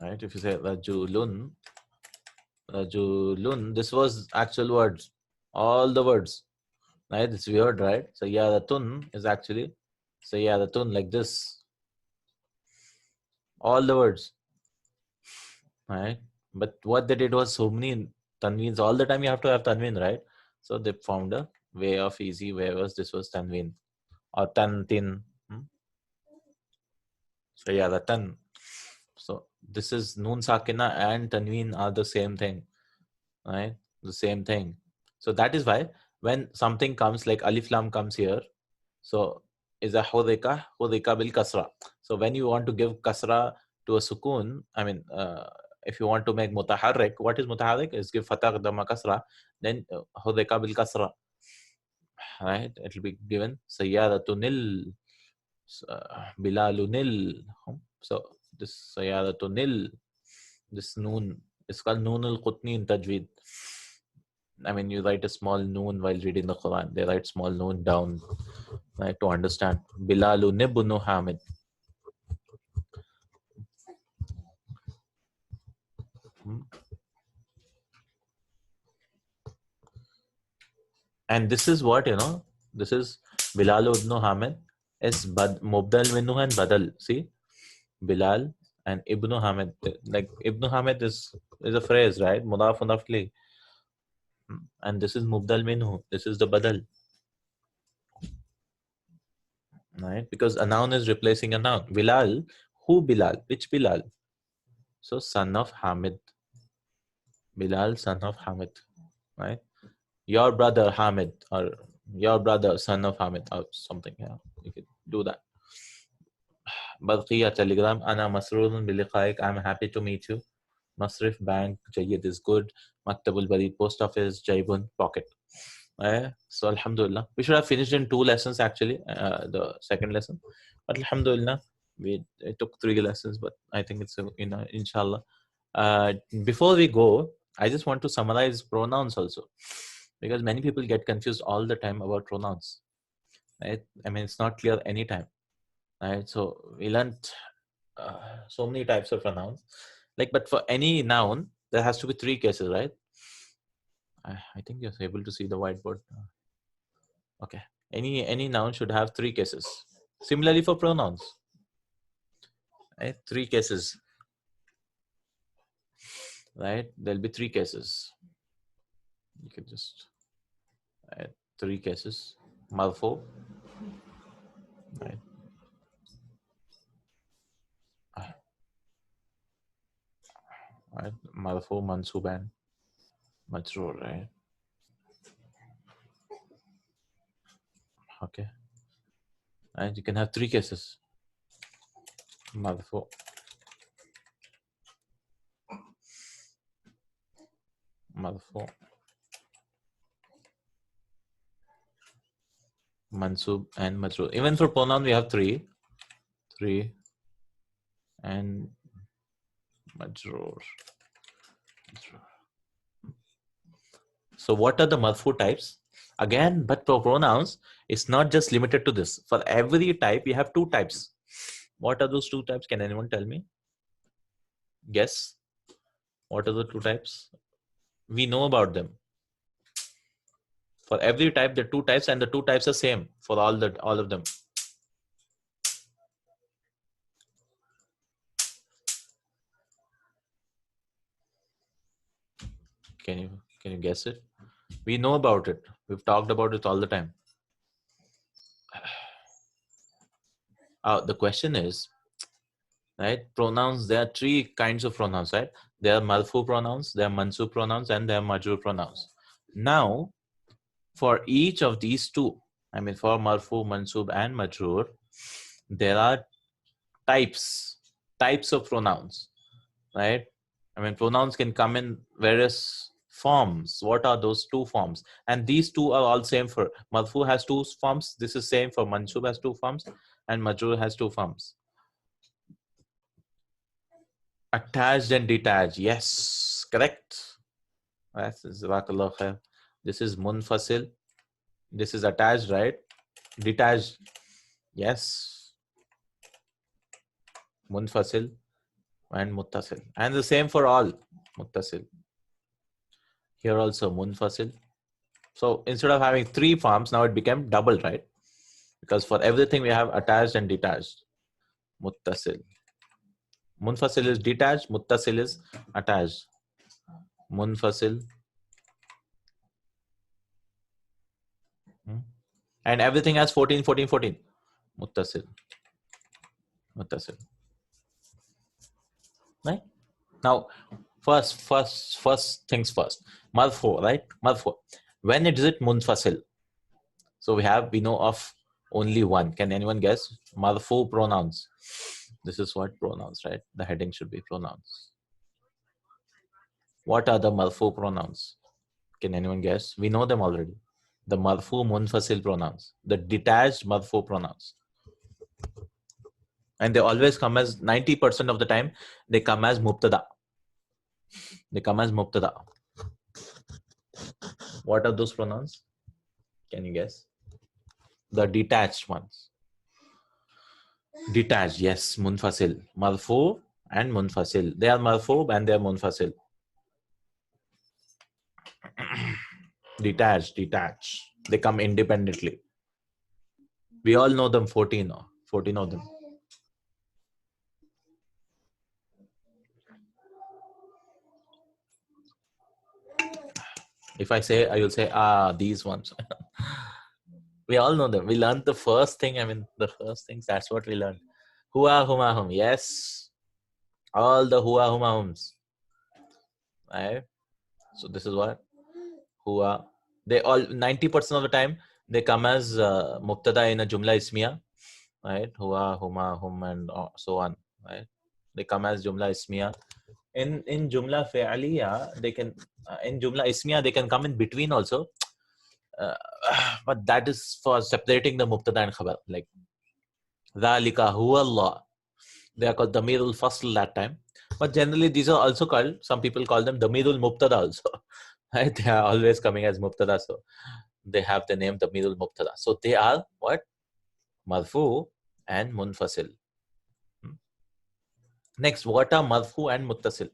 Right? If you say rajulun, this was actual words. All the words. Right? It's weird, right? So yeah, the tun is actually, so yeah, the tun like this. All the words. Right? But what they did was so many tanweens. All the time you have to have tanween, right? So they found a way of easy way was this was tanween or tantin. So yeah, the tan. So this is noon sakina and tanween are the same thing, right? The same thing. So that is why when something comes like alif lam comes here, so is a hudika bil kasra. So when you want to give kasra to a sukun, I mean, if you want to make mutaharrik, what is mutaharrik? Is give fatah dhamma kasra, then hudika bil kasra, right? It will be given sayyadatunil, bilalunil. So this sayyadatunil, this noon is called noon al qutni in tajweed. I mean, you write a small noon while reading the Quran. They write small noon down, right, to understand. Bilalun ibn Hamid. And this is what, this is Bilal ibn Hamid is Mubdal minhu and Badal. See, Bilal and Ibn Hamid. Like Ibn Hamid is a phrase, right? Mudaf mudaf ilayh. And this is Mubdal minhu. This is the Badal, right? Because a noun is replacing a noun. Bilal, who Bilal? Which Bilal? So son of Hamid. Bilal, son of Hamid, right? Your brother Hamid, or your brother, son of Hamid, or something. Yeah, you could do that. Badqiya Telegram. Ana masrurun biliqaik. I'm happy to meet you. Masrif Bank. Jayyid is good. Maktabul Barid Post Office. Jaibun Pocket. So Alhamdulillah. We should have finished in 2 lessons actually. The second lesson, but Alhamdulillah, it took 3 lessons. But I think it's inshallah. Before we go, I just want to summarize pronouns also, because many people get confused all the time about pronouns. Right? I mean, it's not clear anytime. Right? So we learned so many types of pronouns. Like, but for any noun, there has to be 3 cases, right? I think you're able to see the whiteboard. Okay. Any noun should have 3 cases. Similarly for pronouns, right? 3 cases, right? There'll be 3 cases. You can just 3 cases. Marfu, right? Right. Marfu, mansuban, Majroor, right? Okay. And you can have three cases. Marfu, marfu, mansub, and majroor. Even for pronoun, we have three, and majroor. So what are the marfu types? Again, but for pronouns, it's not just limited to this. For every type, we have two types. What are those two types? Can anyone tell me? Guess. What are the two types? We know about them. For every type, there are two types, and the two types are same for all of them. Can you guess it? We know about it. We've talked about it all the time. The question is, right? Pronouns. There are three kinds of pronouns, right? There are marfu pronouns, there are mansub pronouns, and there are majrur pronouns. Now, for each of these two, I mean, for marfu, mansub, and majrur, there are types of pronouns, right? I mean, pronouns can come in various forms. What are those two forms? And these two are all same. For marfu has two forms. This is same for mansub has two forms, and majrur has two forms. Attached and detached. Yes, correct. This is munfasil. This is attached, right? Detached. Yes. Munfasil and muttasil. And the same for all. Muttasil. Here also munfasil. So instead of having three forms, now it became double, right? Because for everything we have attached and detached. Muttasil. Munfasil is detached. Muttasil is attached. Munfasil. And everything has 14, 14, 14. Muttasil. Muttasil. Right? Now, first things first. Marfu, right? Marfu. When is it munfasil? So we know of only one. Can anyone guess? Marfu pronouns. This is what pronouns, right? The heading should be pronouns. What are the marfu pronouns? Can anyone guess? We know them already. The marfu munfasil pronouns. The detached marfu pronouns. And they always come as 90% of the time, they come as mubtada. They come as mubtada. What are those pronouns? Can you guess? The detached ones. Detached, yes, munfasil. Marfu and munfasil. They are marfu and they are munfasil. Detached. They come independently. We all know them, 14 of them. If I say, I will say, these ones. We all know them. We learned the first thing. I mean, the first things, that's what we learned. Hua, huma, hum. Yes. All the hua, huma, hums. Right? So this is what? Hua. They all, 90% of the time, they come as mubtada in a jumla ismiya. Right? Hua, huma, hum, and so on. Right? They come as jumla ismiya. In jumla fi'aliya, they can, in jumla ismiya, they can come in between also. But that is for separating the mubtada and khabar. Like, dhalika huwa Allah. They are called damirul fasl that time. But generally, these are also called, some people call them damirul mubtada also. Right? They are always coming as mubtada. So they have the name damirul mubtada. So they are what? Marfu and munfasil. Next, what are marfu and muttasil?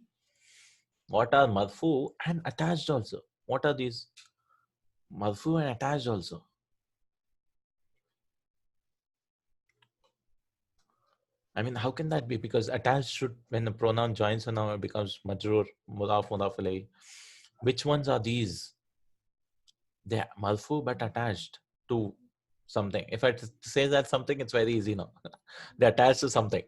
What are marfu and attached also? What are these? Marfu and attached also. I mean, how can that be? Because attached should, when the pronoun joins a noun, it becomes majrur, mudaf, mudaf alayhi. Which ones are these? They are marfu but attached to something. If I say that something, it's very easy now. They're attached to something.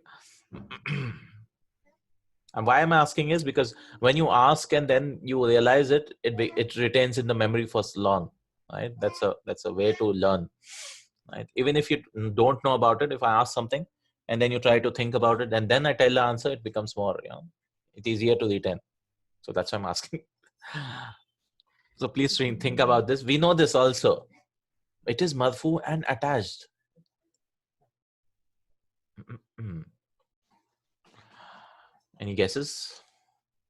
And why I'm asking is because when you ask and then you realize it, it retains in the memory for so long, right? That's a way to learn, right? Even if you don't know about it, if I ask something and then you try to think about it and then I tell the answer, it becomes more, it's easier to retain. So that's why I'm asking. So please think about this. We know this also. It is marfu and attached. Any guesses?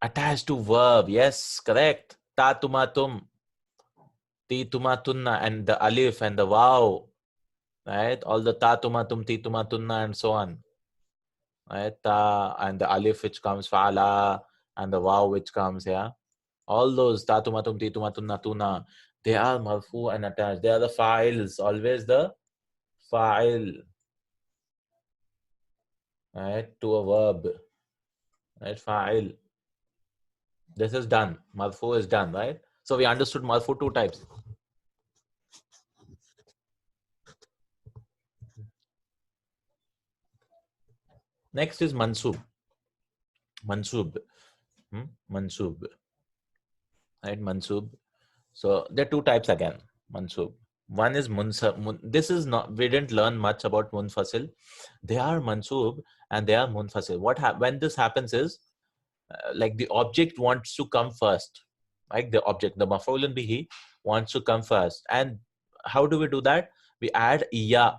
Attached to verb. Yes, correct. Ta tuma tum, ti tuma tunna, and the alif and the wow, right? All the ta tuma tum, ti tuma tunna, and so on. Right? Ta and the alif which comes fa'ala, and the wow which comes, yeah. All those ta tuma tum, ti tuma tunna, tuna, they are marfu and attached. They are the files. Always the file, right? To a verb, right? File. This is done. Marfu is done, right? So we understood marfu two types. Next is mansub. Mansub. Mansub. Right? Mansub. So there are two types again. Mansub. One is this is not, we didn't learn much about munfasil. They are mansub and they are munfasil. When this happens is like the object wants to come first. Like the object, the maf'ulun bihi wants to come first. And how do we do that? We add iya.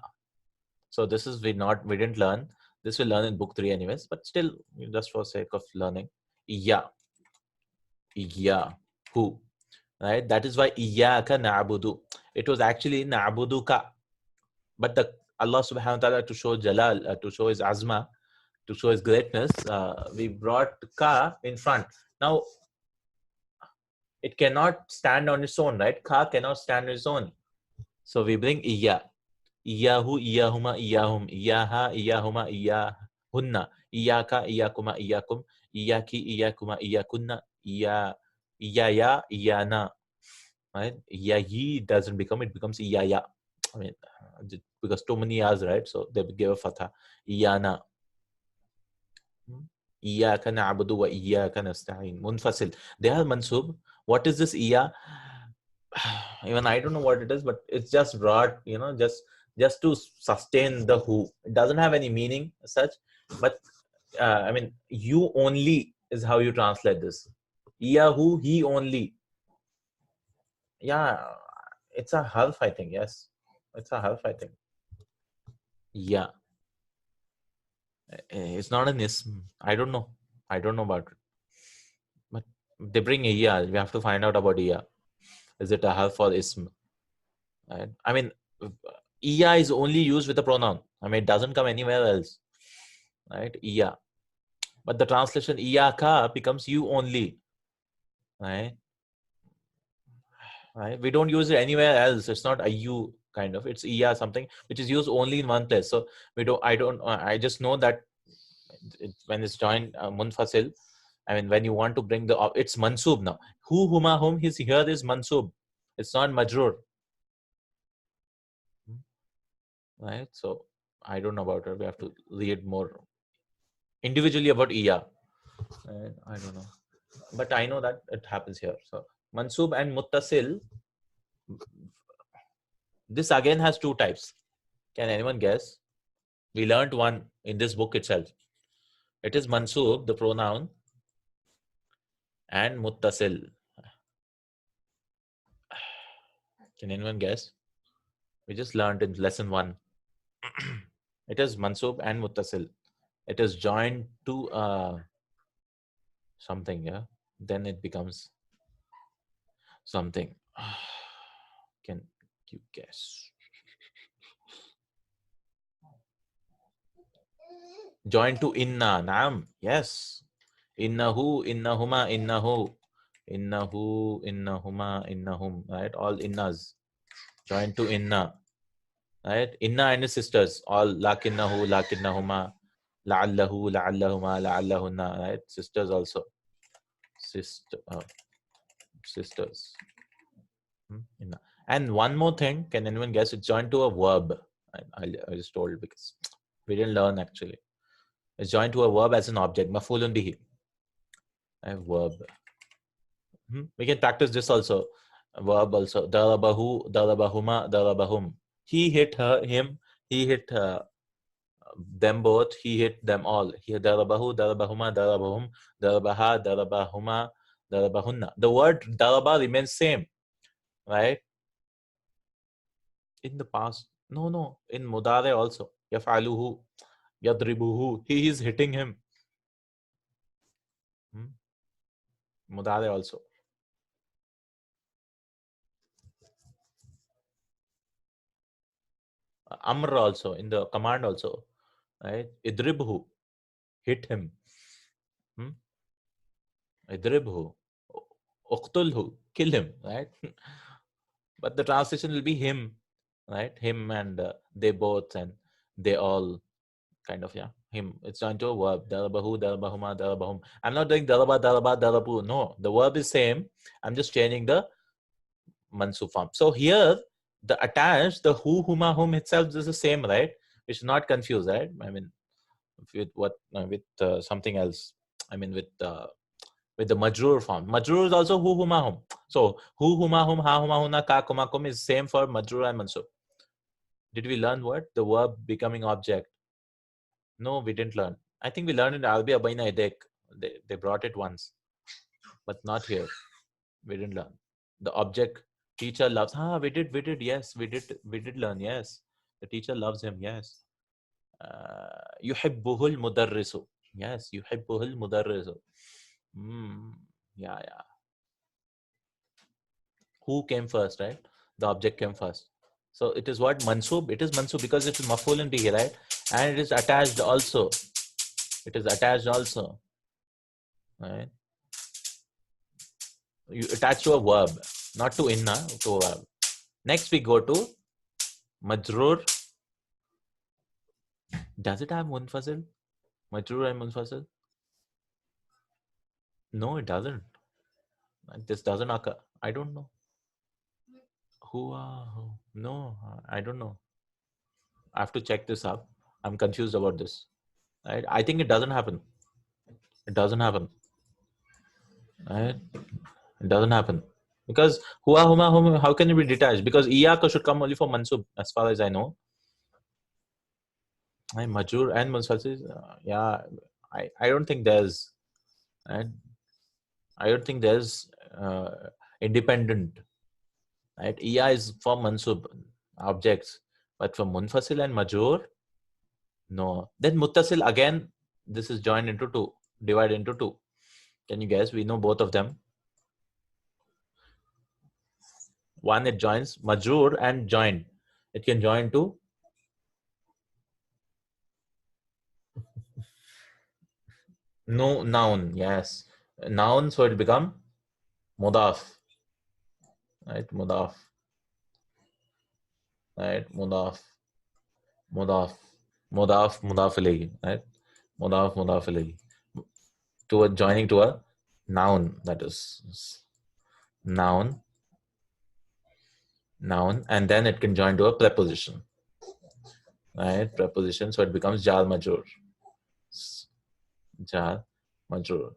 So this is we didn't learn. This we'll learn in book 3 anyways, but still just for sake of learning. Iya. Iya. Who? Right? That is why iyyaka na'budu. It was actually na'buduka. But the Allah subhanahu wa ta'ala, to show Jalal, to show his azma, to show his greatness, we brought ka in front. Now, it cannot stand on its own, right? Ka cannot stand on its own. So we bring iya. Iyahu, iyahuma, iyahum, iyaha, iyahuma, iyahunna, iyaka, iyakuma, iyakum, iyaki, iyakuma, iyakunna, iyaya, iyana. Right? Yayi doesn't become, it becomes iyaya. I mean, because too many yas, right? So they give a fatha. Iyana. Iyaka na'budu wa iyaka nasta'in. Munfasil. They are mansub. What is this iya? Even I don't know what it is, but it's just brought, just to sustain the who. It doesn't have any meaning as such, but I mean, you only is how you translate this. Iyahu, he only. Yeah, it's a half, I think. Yes, it's a half, I think. Yeah, it's not an ism. I don't know. I don't know about it. But they bring iya. We have to find out about iya. Is it a half or ism? Right? I mean, iya is only used with a pronoun. I mean, it doesn't come anywhere else. Right? Iya. But the translation iyaka becomes you only. Right? Right? We don't use it anywhere else. It's not a you kind of. It's iya something which is used only in one place. So we don't. I don't. I just know that when it's joined munfasil. I mean, when you want to bring it's mansub now. Who, huma, whom, his here is mansub. It's not majrur. Right? So I don't know about it. We have to read more individually about iya. Right? I don't know. But I know that it happens here. So mansub and muttasil. This again has two types. Can anyone guess? We learned one in this book itself. It is mansub, the pronoun, and muttasil. Can anyone guess? We just learned in lesson 1. It is mansub and muttasil. It is joined to something, yeah? Then it becomes something. Can you guess? Joined to inna, naam. Yes. Innahu, innahuma, innahu. Innahu, innahuma, innahum. Right? All innas. Joined to inna. Right? Inna and his sisters. All lakinnahu, lakinnahuma. La'allahu, la'allahuma, la'allahunna. Right? Sisters also. Sisters. Inna. And one more thing. Can anyone guess? It's joined to a verb. I just told because we didn't learn actually. It's joined to a verb as an object. Maf'ulun bihi. A verb. We can practice this also. A verb also. Darabahu, darabahuma, darabahum. He hit her, him. He hit them both. He hit them all. He darabahu, darabahuma, darabahum, darabaha, darabahuma, darabahunna. The word daraba remains same, right? In the past. No, no. In mudare also. Yaf'aluhu, yadribuhu. He is hitting him. Mudare also. Amr also. In the command also. Right? Idribhu. Hit him. Idribhu. Uqtulhu. Kill him. Right? But the translation will be him. Right? Him and they both and they all. Kind of, yeah. Him. It's joined to a verb. Darabahu, darabahuma, darabahum. I'm not doing daraba, daraba, darabu. No. The verb is same. I'm just changing the mansub form. So here, the attached, the who, huma, whom itself is the same, right? We should not confuse, right? I mean, with what with something else. I mean, with the majrur form. Majrur is also hu, huma, hum. So hu, huma, hum, ha, huma, huna, ka, kuma, kum is same for majrur and mansub. Did we learn what? The verb becoming object. No, we didn't learn. I think we learned in Arabiya Baina Idek. They brought it once, but not here. We didn't learn. The object teacher loves. We did. Yes, we did learn. Yes, the teacher loves him. Yes. يحبه المدرس. Yes, يحبه المدرس. Yeah, yeah. Who came first, right? The object came first. So it is what mansub. It is mansub because it is maf'ulun bihi, right? And it is attached also. It is attached also, right? You attach to a verb, not to inna, to a verb. Next we go to majrur. Does it have munfasil? Majrur and munfasil? No, it doesn't. This doesn't occur. I don't know. Who? No, I don't know. I have to check this up. I'm confused about this. Right? I think it doesn't happen. It doesn't happen. Right? It doesn't happen. Because huwa, huma, hum, how can it be detached? Because iyaka should come only for mansub, as far as I know. Majur and munfasil, yeah, I don't think there's, right? I don't think there's independent, right? Iya is for mansub objects, but for munfasil and majur, no. Then muttasil again, this is joined into two, divided into two. Can you guess? We know both of them. One, it joins majur and join. It can join to no noun. Yes, noun. So it become mudaf, right? Mudaf, right? Mudaf, mudaf ilayhi, right? Mudaf ilayhi. To a joining to a noun, that is noun, and then it can join to a preposition, right? Preposition, so it becomes jar majrur. Jar majrur.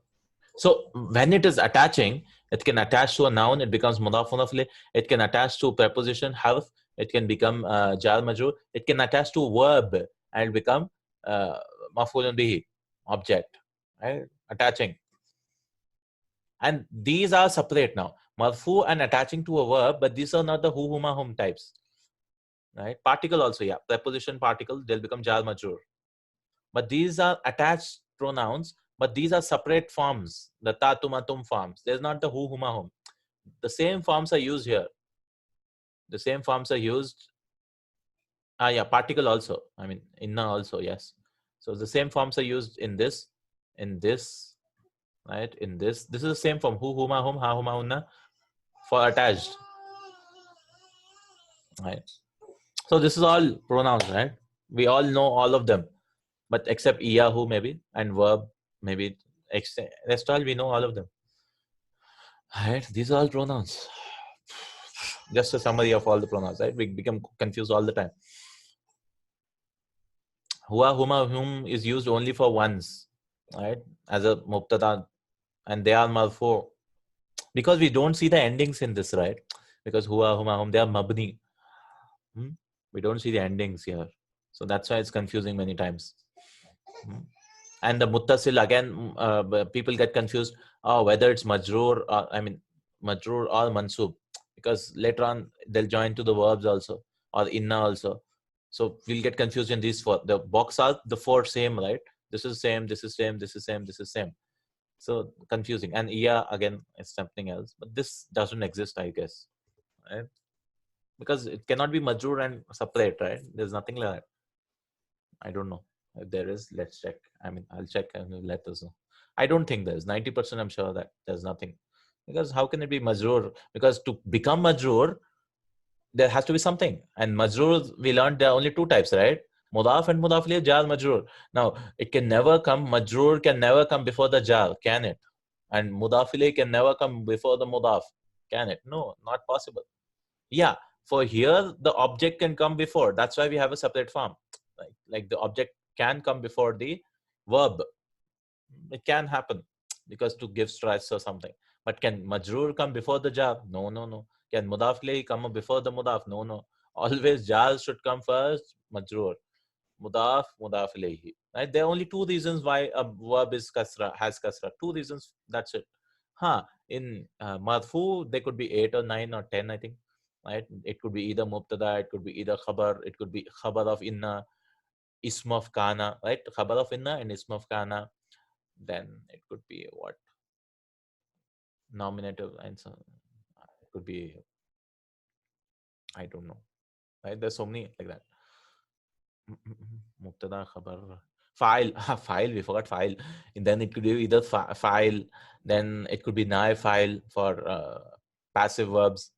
So when it is attaching, it can attach to a noun, it becomes mudaf ilayhi. It can attach to preposition harf, it can become jar majrur. It can attach to verb and become maf'ulun bihi, object, right? Attaching. And these are separate now. Marfu and attaching to a verb, but these are not the hu, huma, hum types. Right? Particle also, yeah. Preposition, particle, they'll become jar majrur. But these are attached pronouns, but these are separate forms, the ta, tuma, tum forms. There's not the hu, huma, hum. The same forms are used here. The same forms are used. Yeah, particle also. I mean, inna also, yes. So the same forms are used in this, right? In this. This is the same form, hu, huma, hum, ha, huma, unna, for attached. Right? So this is all pronouns, right? We all know all of them, but except iyahu maybe and verb maybe. Rest all we know all of them. Right? These are all pronouns. Just a summary of all the pronouns, right? We become confused all the time. Huwa, huma, hum is used only for once, right? As a mubtada and they are marfu. Because we don't see the endings in this, right? Because huwa, huma, hum, they are mabni. We don't see the endings here. So that's why it's confusing many times. And the muttasil, again, people get confused whether it's majroor, majroor or mansub. Because later on, they'll join to the verbs also, or inna also. So we'll get confused in these four. The box are the four same, right? This is same, this is same, this is same, this is same. So confusing. And iya, again, is something else. But this doesn't exist, I guess. Right? Because it cannot be majroor and separate, right? There's nothing like that. I don't know if there is. Let's check. I mean, I'll check and let us know. I don't think there's 90%. I'm sure that there's nothing, because how can it be majroor? Because to become majroor, there has to be something. And majroor, we learned there are only two types, right? Mudaf and mudaf liye, jar, majroor. Now, it can never come. Majroor can never come before the jar, can it? And mudaf ilayh can never come before the mudaf, can it? No, not possible. Yeah, for here the object can come before. That's why we have a separate form. Like the object can come before the verb. It can happen because to give stress or something. But can majroor come before the jar? No, no, no. Can mudaf ilayhi come before the mudaf? No, no. Always jar should come first. Majroor, mudaf, mudaf ilayhi. Right? There are only two reasons why a verb is kasra, has kasra. Two reasons. That's it. In marfu, there could be 8 or 9 or 10, I think. Right? It could be either mubtada, it could be either khabar, it could be khabar of inna, ism of kana, right? Khabar of inna and ism of kana. Then it could be what? Nominative, and so it could be, I don't know. Right? There's so many like that. Mubtada, khabar, file. File, we forgot file. And then it could be either file, then it could be nai file for passive verbs.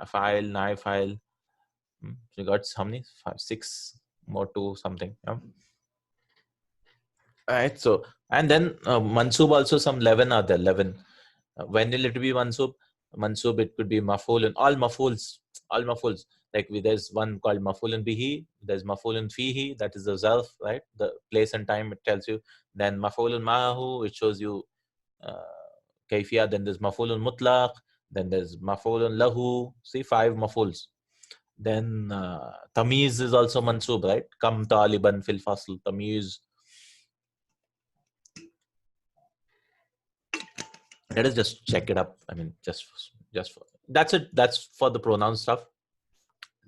File, nai file. So you got how many? 5, 6 more, 2 something. Yeah. Right. So, and then mansub also, some 11 are there. 11. When will it be mansub? Mansub, it could be mafulun. All mafuls. All mafuls. Like there's one called mafulun bihi. There's mafulun fihi. That is the zarf, right? The place and time it tells you. Then mafulun ma'ahu, it shows you kayfiyah. Then there's mafulun mutlaq. Then there's mafulun lahu. See, 5 mafuls. Then tamiz is also mansub, right? Kam taliban fil fasl. Tamiz. Let us just check it up. I mean, just for, that's it. That's for the pronoun stuff.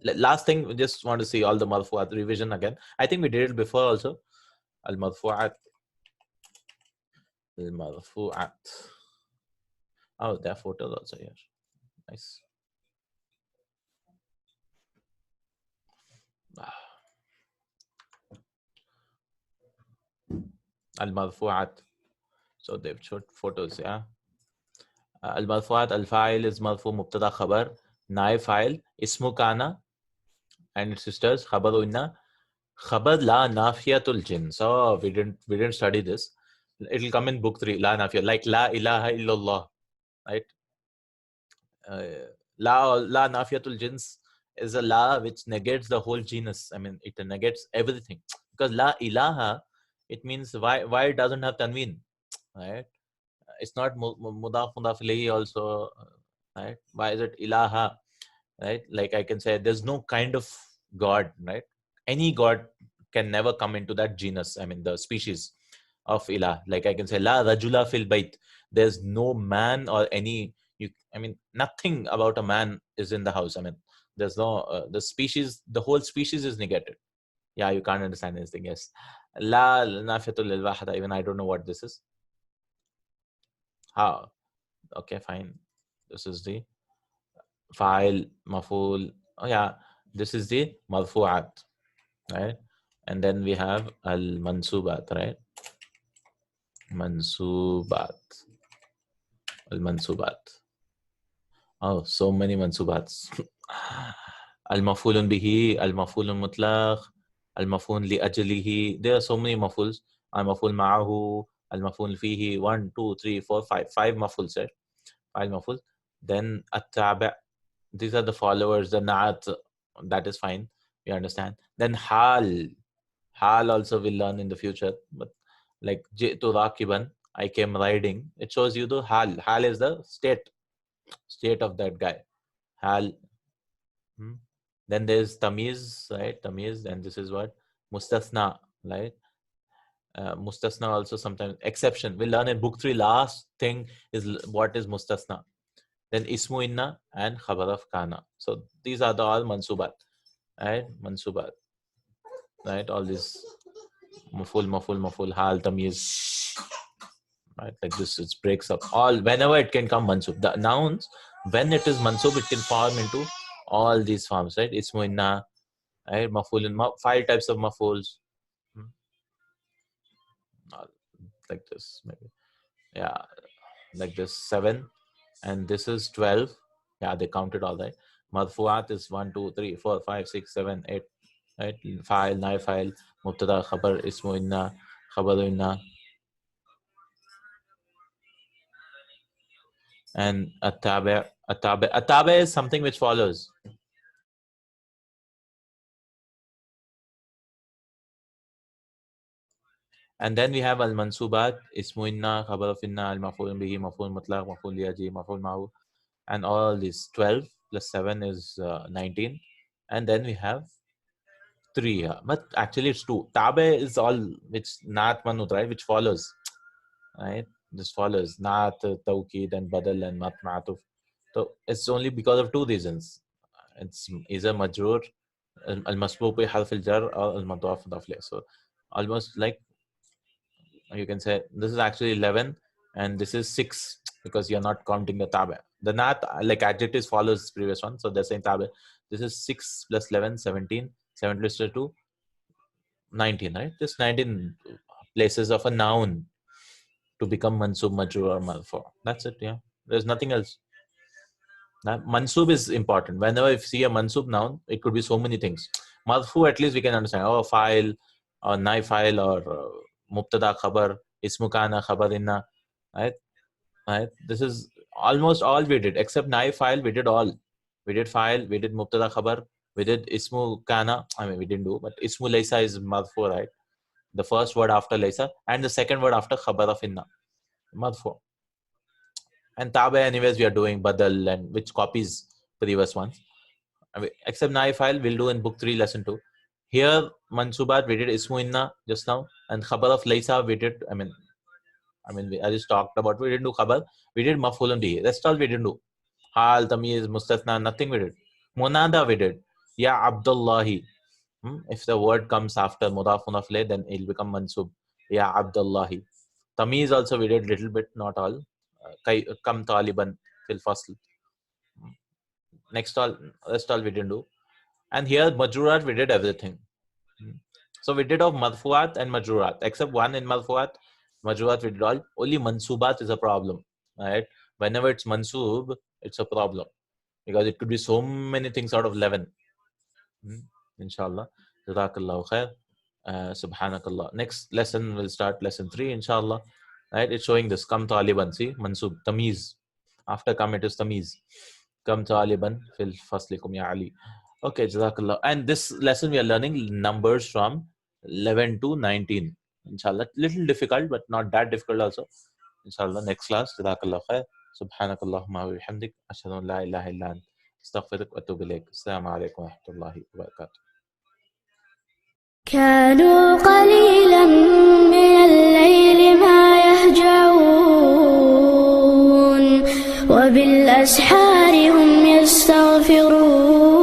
Last thing, we just want to see all the marfu'at revision again. I think we did it before also. Al marfu'at. Al marfu'at. Oh, there are photos also here. Nice. Al marfu'at. So they've showed photos, yeah. Al marfu'at, al fa'il is marfu mubtada khabar. Naib fa'il, ismu kana and its sisters, khabaru inna. Khabar la nafiyatul jins. Oh, we didn't study this. It'll come in book 3, la nafiya, like la ilaha illallah, right? La nafiyatul jins is a la which negates the whole genus. I mean, it negates everything. Because la ilaha, it means why it doesn't have tanween, right? It's not mudaf ilayhi also, right? Why is it ilaha, right? Like I can say there's no kind of god, right? Any god can never come into that genus. I mean, the species of ilah. Like I can say la rajula fil bait. There's no man or any. I mean, nothing about a man is in the house. I mean, there's no the species. The whole species is negated. Yeah, you can't understand anything. Yes, la nafiyatul lil wahda. Even I don't know what this is. How? Okay, fine. This is the file, maful. Oh yeah, this is the marfu'at, right? And then we have al-mansubat, right? Mansubat. Al-mansubat. Oh, so many mansubats. Al-mafulun bihi, al-mafulun mutlaq, al-mafun li ajlihi. There are so many mafuls. Al-maful ma'ahu, al-maful fihi. 1, 2, 3, 4, 5. 5 mafuls, right? 5 mafuls. Then at-tabi'. These are the followers, the na'at. That is fine. We understand. Then hal. Hal also we'll learn in the future. But like ji'tu rakiban. I came riding. It shows you the hal. Hal is the state of that guy. Hal. Then there's tamiz, right? Tamiz, and this is what? Mustasna, right? Mustasna also sometimes exception. We'll learn in book 3. Last thing is what is mustasna. Then ismu inna and khabar of kana. So these are the all mansubat, right? Mansubat, right? All these maful, hal, tamiz, right? Like this, it breaks up. All whenever it can come mansub. The nouns, when it is mansub, it can form into all these forms, right? Ismu inna, right? Maful, 5 types of mafuls. Like this, maybe. Yeah, like this 7, and this is 12. Yeah, they counted all right. Marfuat is 1 2 3 4 5 6 7 8, right? File, nai file, mubtada, khabar, ismu inna, khabaru inna, and atabe is something which follows. And then we have al mansubat, ismu inna, khabar of inna, al maf'ul bihi, maf'ul mutlaq, maf'ul liaji, maf'ul ma'u, and all these 12 plus 7 is 19. And then we have 3 here, but actually it's 2. Tabe is all which naat manut, right? Which follows, right? This follows naat, tawkid, and badal and mat ma'atuf. So it's only because of 2 reasons. It's either majroor, al masbuq bi harf al jar, or al madaf mudaf ilayh. So almost like you can say this is actually 11 and this is 6 because you're not counting the tabe. The naat, like adjectives, follows previous one. So they're saying tabe. This is 6 plus 11, 17. 7 plus 2, 19, right? This 19 places of a noun to become mansub, majroor, or marfu. That's it. Yeah, there's nothing else. Now, mansub is important. Whenever you see a mansub noun, it could be so many things. Marfu, at least we can understand. Oh, file, or nai file, or mubtada, khabar, ismu kana, khabar inna, right? Right. This is almost all we did, except nai file. We did all. We did file. We did mubtada, khabar. We did ismu kana. I mean, we didn't do, but ismu laysa is marfu, right? The first word after Laysa and the second word after khabar of inna, madfu. And tabe, anyways, we are doing badal and which copies previous ones. I mean, except nai file, we'll do in book 3, lesson 2. Here, mansubat, we did ismu inna just now, and khabar of Laysa, we did. I just talked about. We didn't do khabar. We did maf'ulun bihi. That's all we didn't do. Hal, tamiz, mustasna, nothing we did. Munada we did. Ya Abdullahi. If the word comes after mudaf munaf lay, then it'll become mansub. Ya Abdullahi. Tamiz also we did little bit, not all. Kam taliban fil fasl. Next all, rest all we didn't do. And here majrurat we did everything. So we did of marfuat and majrurat, except one in marfuat. Majrurat we did all. Only mansubat is a problem, right? Whenever it's mansub, it's a problem because it could be so many things out of 11. Inshallah. Jazakallahu khair. Subhanakallah. Next lesson will start lesson 3, inshallah. Right? It's showing this. Kam taliban. See? Mansub. Tamiz. After kam it is tamiz. Kam taliban fil faslikum ya Ali. Okay, Jazakallah. And this lesson we are learning numbers from 11 to 19. Inshallah. Little difficult, but not that difficult also. Inshallah. Next class. Jazakallah khair. Subhanakallahumma wa bihamdik. Ashhadu an la ilaha illa ant. Astaghfiruka wa atubu ilayk. Assalamu alaikum wa rahmatullahi wa barakatuh. كانوا قليلا من الليل ما يهجعون وبالأسحار هم يستغفرون